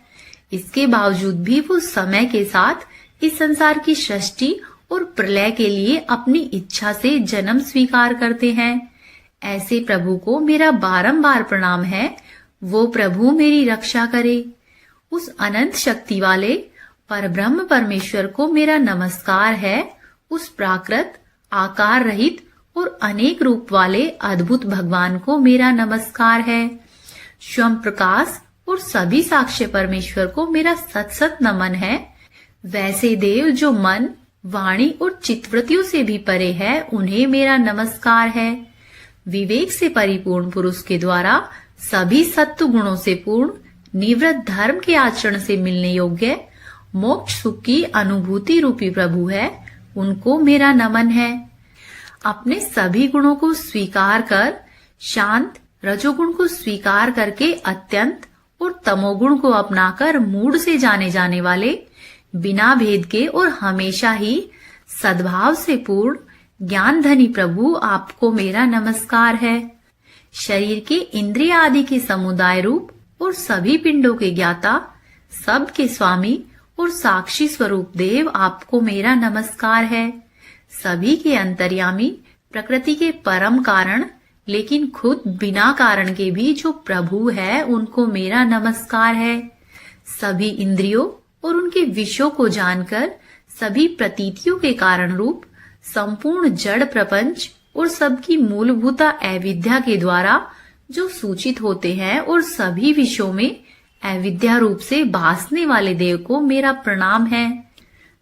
इसके बावजूद भी वो समय के साथ इस संसार की सृष्टि और प्रलय के लिए अपनी इच्छा से जन्म स्वीकार करते हैं। ऐसे प्रभु को मेरा बारंबार प्रणाम है। वो प्रभु मेरी रक्षा करे। उस अनंत शक्ति वाले परब्रह्म परमेश्वर को मेरा नमस्कार है। उस प्राकृत, आकार रहित और अनेक रूप वाले अद्भुत भगवान को मेरा नमस्कार है। स्वयं प्रकाश और सभी साक्ष्य परमेश्वर को मेरा सत सत नमन है। वैसे देव जो मन, वाणी और चित्तवृत्तियों से भी परे है, उन्हें मेरा नमस्कार है। विवेक से परिपूर्ण पुरुष के द्वारा सभी सत्व गुणों से पूर्ण, निवृत्त धर्म के आचरण से मिलने योग्य, मोक्ष सुख की अनुभूति रूपी प्रभु है, उनको मेरा नमन है। अपने सभी गुणों को स्वीकार कर, शांत रजोगुण को स्वीकार करके अत्यंत और तमोगुण को अपनाकर मूढ़ से जाने जाने वाले, बिना भेद के और हमेशा ही सद्भाव से पूर्ण ज्ञान धनी प्रभु, आपको मेरा नमस्कार है। शरीर के इंद्रिय आदि के समुदाय रूप और सभी पिंडों के ज्ञाता, सब के स्वामी और साक्षी स्वरूप देव, आपको मेरा नमस्कार है। सभी के अंतर्यामी, प्रकृति के परम कारण लेकिन खुद बिना कारण के भी जो प्रभु है उनको मेरा नमस्कार है। सभी इंद्रियों और उनके विषयों को जानकर सभी प्रतीतियों के कारण रूप संपूर्ण जड़ प्रपंच और सबकी मूलभूता अविद्या के द्वारा जो सूचित होते हैं और सभी विषयों में अविद्या रूप से भासने वाले देव को मेरा प्रणाम है।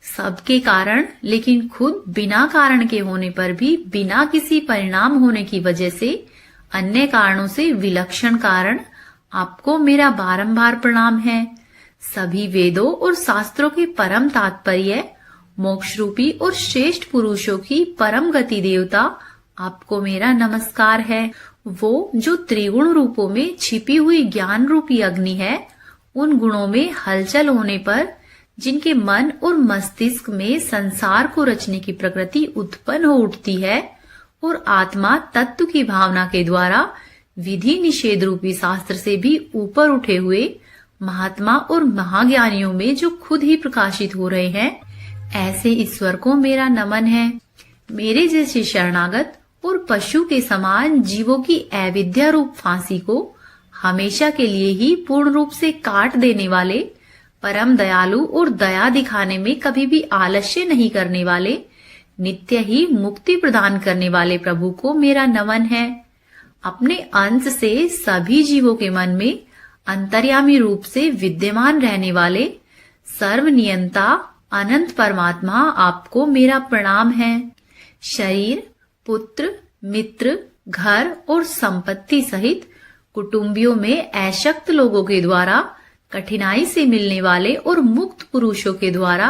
सबके कारण लेकिन खुद बिना कारण के होने पर भी बिना किसी परिणाम होने की वजह से अन्य कारणों से विलक्षण कारण आपको मेरा बारंबार प्रणाम है। सभी वेदों और शास्त्रों के परम तात्पर्य मोक्ष रूपी और श्रेष्ठ पुरुषों की परम गति देवता आपको मेरा नमस्कार है। वो जो त्रिगुण रूपों में छिपी हुई ज्ञान रूपी अग्नि है, उन गुणों में हलचल होने पर जिनके मन और मस्तिष्क में संसार को रचने की प्रकृति उत्पन्न हो उठती है और आत्मा तत्व की भावना के द्वारा विधि निषेध रूपी शास्त्र से भी ऊपर उठे हुए महात्मा और महाज्ञानियों में जो खुद ही प्रकाशित हो रहे हैं, ऐसे ईश्वर को मेरा नमन है। मेरे जैसे शरणागत और पशु के समान जीवों की अविद्या रूप फांसी को हमेशा के लिए ही पूर्ण रूप से काट देने वाले, परम दयालु और दया दिखाने में कभी भी आलस्य नहीं करने वाले, नित्य ही मुक्ति प्रदान करने वाले प्रभु को मेरा नमन है। अपने अंश से सभी जीवों के मन में अंतर्यामी रूप से विद्यमान रहने वाले सर्वनियंता अनंत परमात्मा आपको मेरा प्रणाम है। शरीर, पुत्र, मित्र, घर और संपत्ति सहित कुटुंबियों में अशक्त लोगों के द्वारा कठिनाई से मिलने वाले और मुक्त पुरुषों के द्वारा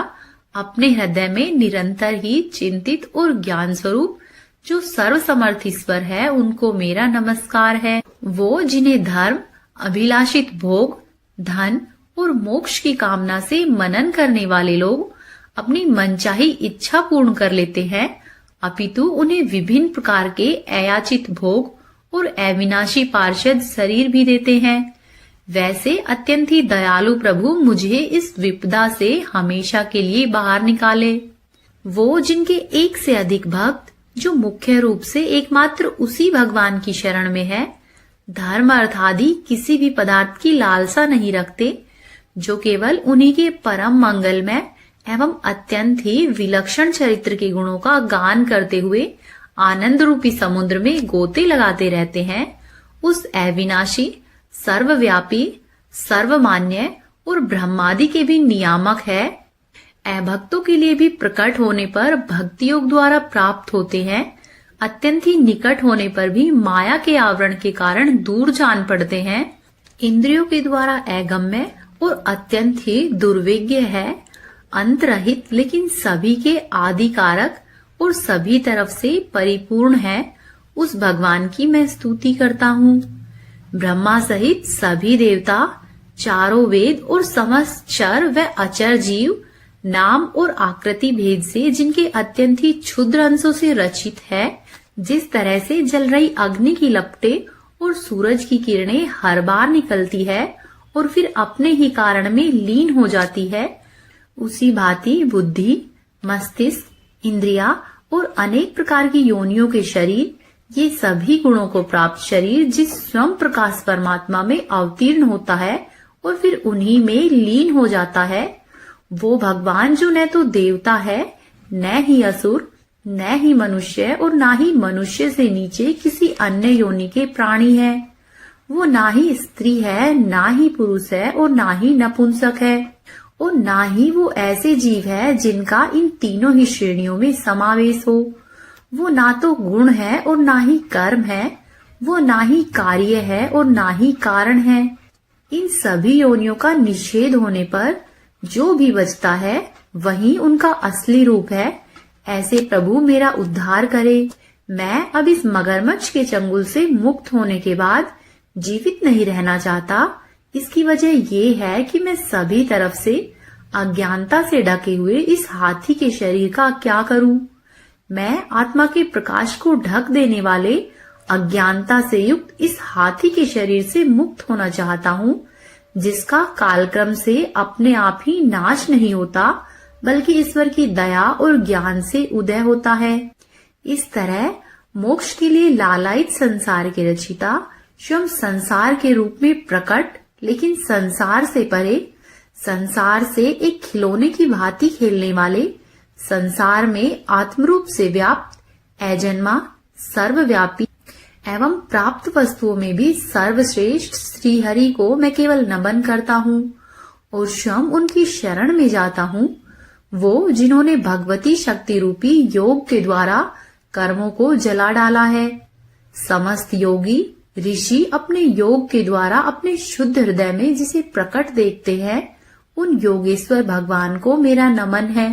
अपने हृदय में निरंतर ही चिंतित और ज्ञान स्वरूप जो सर्वसमर्थ ईश्वर है, उनको मेरा नमस्कार है। वो जिन्हें धर्म, अभिलाषित भोग, धन और मोक्ष की कामना से मनन करने वाले लोग अपनी मनचाही इच्छा पूर्ण कर लेते हैं, अपितु उन्हें विभिन्न प्रकार के अयाचित भोग और अविनाशी पार्षद शरीर भी देते हैं, वैसे अत्यंत ही दयालु प्रभु मुझे इस विपदा से हमेशा के लिए बाहर निकाले। वो जिनके एक से अधिक भक्त जो मुख्य रूप से एकमात्र उसी भगवान की शरण में है, धर्म अर्थ आदि किसी भी पदार्थ की लालसा नहीं रखते, जो केवल उन्हीं के परम मंगलमय एवं अत्यंत ही विलक्षण चरित्र के गुणों का गान करते हुए आनंद रूपी समुद्र में गोते लगाते रहते हैं, उस अविनाशी, सर्वव्यापी, सर्वमान्य और ब्रह्मादि के भी नियामक है, अभक्तों के लिए भी प्रकट होने पर भक्ति योग द्वारा प्राप्त होते हैं, अत्यंत ही निकट होने पर भी माया के आवरण के कारण दूर जान पड़ते हैं, इंद्रियों के द्वारा अगम्य और अत्यंत ही दुर्विज्ञ है, अंतरहित लेकिन सभी के आदि कारक और सभी तरफ से परिपूर्ण है, उस भगवान की मैं स्तुति करता हूँ। ब्रह्मा सहित सभी देवता, चारों वेद और समस्त चर व अचर जीव नाम और आकृति भेद से जिनके अत्यंत ही क्षुद्र अंशों से रचित है, जिस तरह से जल रही अग्नि की लपटें और सूरज की किरणें हर बार निकलती है और फिर अपने ही कारण में लीन हो जाती है, उसी भांति बुद्धि, मस्तिष्क, इंद्रिया और अनेक प्रकार की योनियों के शरीर, ये सभी गुणों को प्राप्त शरीर जिस स्वयं प्रकाश परमात्मा में अवतीर्ण होता है और फिर उन्हीं में लीन हो जाता है, वो भगवान जो न तो देवता है, न ही असुर, न ही मनुष्य और न ही मनुष्य से नीचे किसी अन्य योनि के प्राणी है। वो ना ही स्त्री है, ना ही पुरुष है और ना ही नपुंसक है, और ना ही वो ऐसे जीव है जिनका इन तीनों ही श्रेणियों में समावेश हो। वो ना तो गुण है और ना ही कर्म है, वो ना ही कार्य है और ना ही कारण है। इन सभी योनियों का निषेध होने पर जो भी बचता है वही उनका असली रूप है। ऐसे प्रभु मेरा उद्धार करे। मैं अब इस मगरमच्छ के चंगुल से मुक्त होने के बाद जीवित नहीं रहना चाहता। इसकी वजह ये है कि मैं सभी तरफ से अज्ञानता से ढके हुए इस हाथी के शरीर का क्या करूं? मैं आत्मा के प्रकाश को ढक देने वाले अज्ञानता से युक्त इस हाथी के शरीर से मुक्त होना चाहता हूं, जिसका कालक्रम से अपने आप ही नाश नहीं होता, बल्कि ईश्वर की दया और ज्ञान से उदय होता है। इस तरह मोक्ष के लिए लालायित संसार के रचिता, स्वयं संसार के रूप में प्रकट, लेकिन संसार से परे, संसार से एक खिलौने की भांति खेलने वाले, संसार में आत्मरूप से व्याप्त, अजन्मा, सर्वव्यापी एवं प्राप्त वस्तुओं में भी सर्वश्रेष्ठ श्री हरि को मैं केवल नमन करता हूँ और स्वयं उनकी शरण में जाता हूँ। वो जिन्होंने भगवती शक्ति रूपी योग के द्वारा कर्मों को जला डाला है। समस्त योगी ऋषि अपने योग के द्वारा अपने शुद्ध हृदय में जिसे प्रकट देखते हैं, उन योगेश्वर भगवान को मेरा नमन है।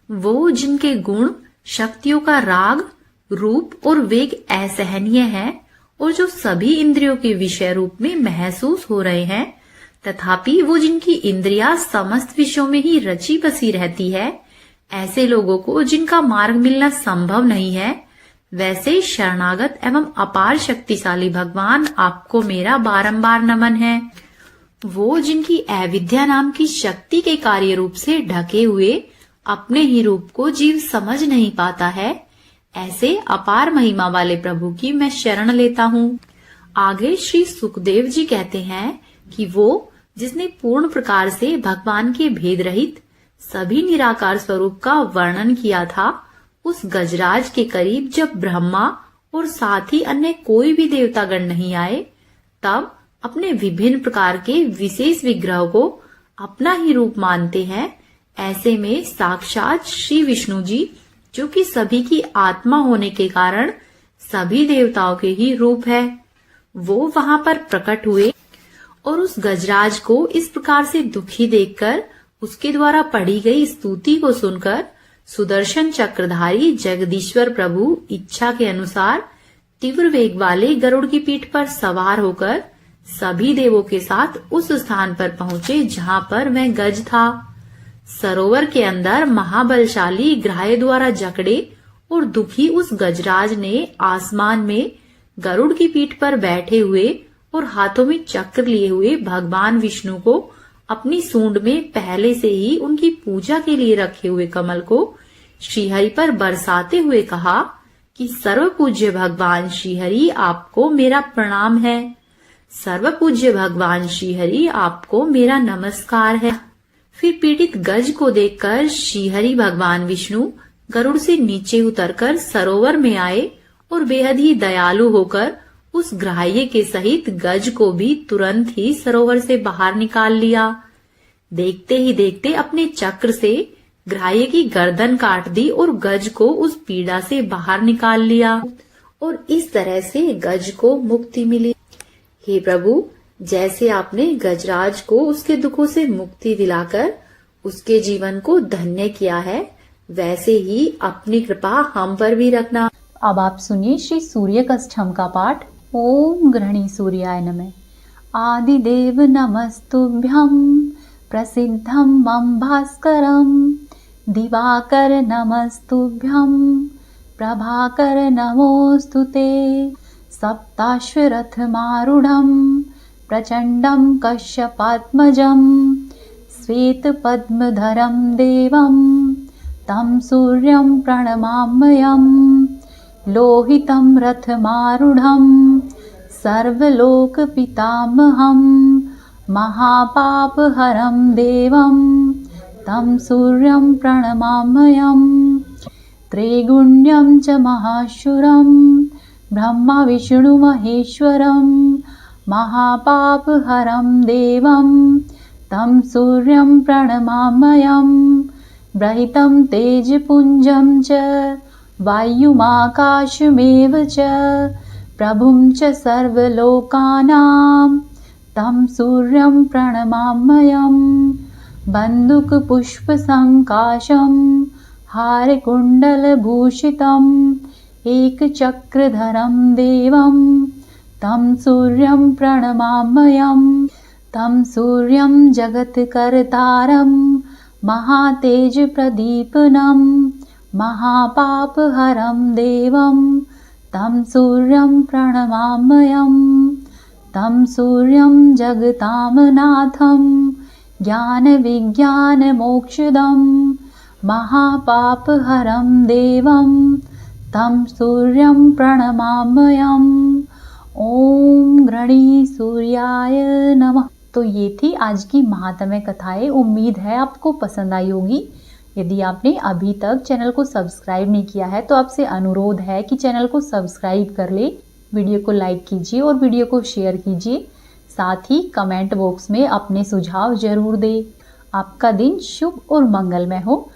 वो जिनके गुण, शक्तियों का राग, रूप और वेग असहनीय है और जो सभी इंद्रियों के विषय रूप में महसूस हो रहे हैं, तथापि वो जिनकी इंद्रियां समस्त विषयों में ही रची बसी रहती है, ऐसे लोगों को जिनका मार्ग मिलना संभव नहीं है, वैसे शरणागत एवं अपार शक्तिशाली भगवान आपको मेरा बारंबार नमन है। वो जिनकी अविद्या नाम की शक्ति के कार्य रूप से ढके हुए अपने ही रूप को जीव समझ नहीं पाता है, ऐसे अपार महिमा वाले प्रभु की मैं शरण लेता हूँ। आगे श्री सुखदेव जी कहते हैं कि वो जिसने पूर्ण प्रकार से भगवान के भेद रहित सभी निराकार स्वरूप का वर्णन किया था, उस गजराज के करीब जब ब्रह्मा और साथ ही अन्य कोई भी देवतागण नहीं आए, तब अपने विभिन्न प्रकार के विशेष विग्रह को अपना ही रूप मानते हैं। ऐसे में साक्षात श्री विष्णु जी, जो कि सभी की आत्मा होने के कारण सभी देवताओं के ही रूप है, वो वहां पर प्रकट हुए और उस गजराज को इस प्रकार से दुखी देखकर उसके द्वारा पढ़ी गई स्तुति को सुनकर सुदर्शन चक्रधारी जगदीश्वर प्रभु इच्छा के अनुसार तीव्र वेग वाले गरुड़ की पीठ पर सवार होकर सभी देवों के साथ उस स्थान पर पहुंचे जहां पर वह गज था। सरोवर के अंदर महाबलशाली ग्राह्य द्वारा जकड़े और दुखी उस गजराज ने आसमान में गरुड़ की पीठ पर बैठे हुए और हाथों में चक्र लिए हुए भगवान विष्णु को अपनी सूंड में पहले से ही उनकी पूजा के लिए रखे हुए कमल को श्रीहरि पर बरसाते हुए कहा कि सर्व पूज्य भगवान श्रीहरि आपको मेरा प्रणाम है। सर्व पूज्य भगवान श्रीहरि आपको मेरा नमस्कार है। फिर पीड़ित गज को देखकर श्रीहरि भगवान विष्णु गरुड़ से नीचे उतरकर सरोवर में आए और बेहद ही दयालु होकर उस ग्राह्य के सहित गज को भी तुरंत ही सरोवर से बाहर निकाल लिया। देखते ही देखते अपने चक्र से ग्राह्य की गर्दन काट दी और गज को उस पीड़ा से बाहर निकाल लिया और इस तरह से गज को मुक्ति मिली। हे प्रभु, जैसे आपने गजराज को उसके दुखों से मुक्ति दिलाकर उसके जीवन को धन्य किया है, वैसे ही अपनी कृपा हम पर भी रखना। अब आप सुनिए श्री सूर्य कष्टम का पाठ। ओम गृहणी सूर्याय नमः। आदिदेव नमस्तुभ्यं प्रसिद्धं मम भास्करं दिवाकर नमस्तुभ्यं प्रभाकर नमोस्तुते सप्ताश्वरथमारूढं प्रचण्डं कश्यपात्मजं श्वेतपद्मधरं देवं तं सूर्यं प्रणमाम्यहम् लोहितं रथमारूढं सर्वलोकपितामहं महापापहरं देवं तं सूर्यं प्रणमाम्यहम् त्रैगुण्यं च महाशूरं ब्रह्मा विष्णु महेश्वरं महापापहरं देवं तं सूर्यं प्रणमाम्यहम् ब्रहितं तेजपुञ्जं च वायुमाकाशमेव च प्रभुं च सर्वलोकानां तं सूर्यं प्रणमाम्यहम् बन्दुकपुष्पसङ्काशं हारकुण्डलभूषितम् एकचक्रधरं देवं तं सूर्यं प्रणमाम्यहम् तं सूर्यं जगत्कर्तारं महातेजप्रदीपनं महापापहरं देवं तं सूर्यं प्रणमाम्यहम् तं सूर्यं जगतामनाथं ज्ञानविज्ञानमोक्षदं महापापहरं देवं तं सूर्यं प्रणमाम्यहम्। ओम गृणी सूर्याय नमः। तो ये थी आज की महात्म्य कथाएं। उम्मीद है आपको पसंद आई होगी। यदि आपने अभी तक चैनल को सब्सक्राइब नहीं किया है तो आपसे अनुरोध है कि चैनल को सब्सक्राइब कर ले, वीडियो को लाइक कीजिए और वीडियो को शेयर कीजिए। साथ ही कमेंट बॉक्स में अपने सुझाव जरूर दें। आपका दिन शुभ और मंगलमय हो।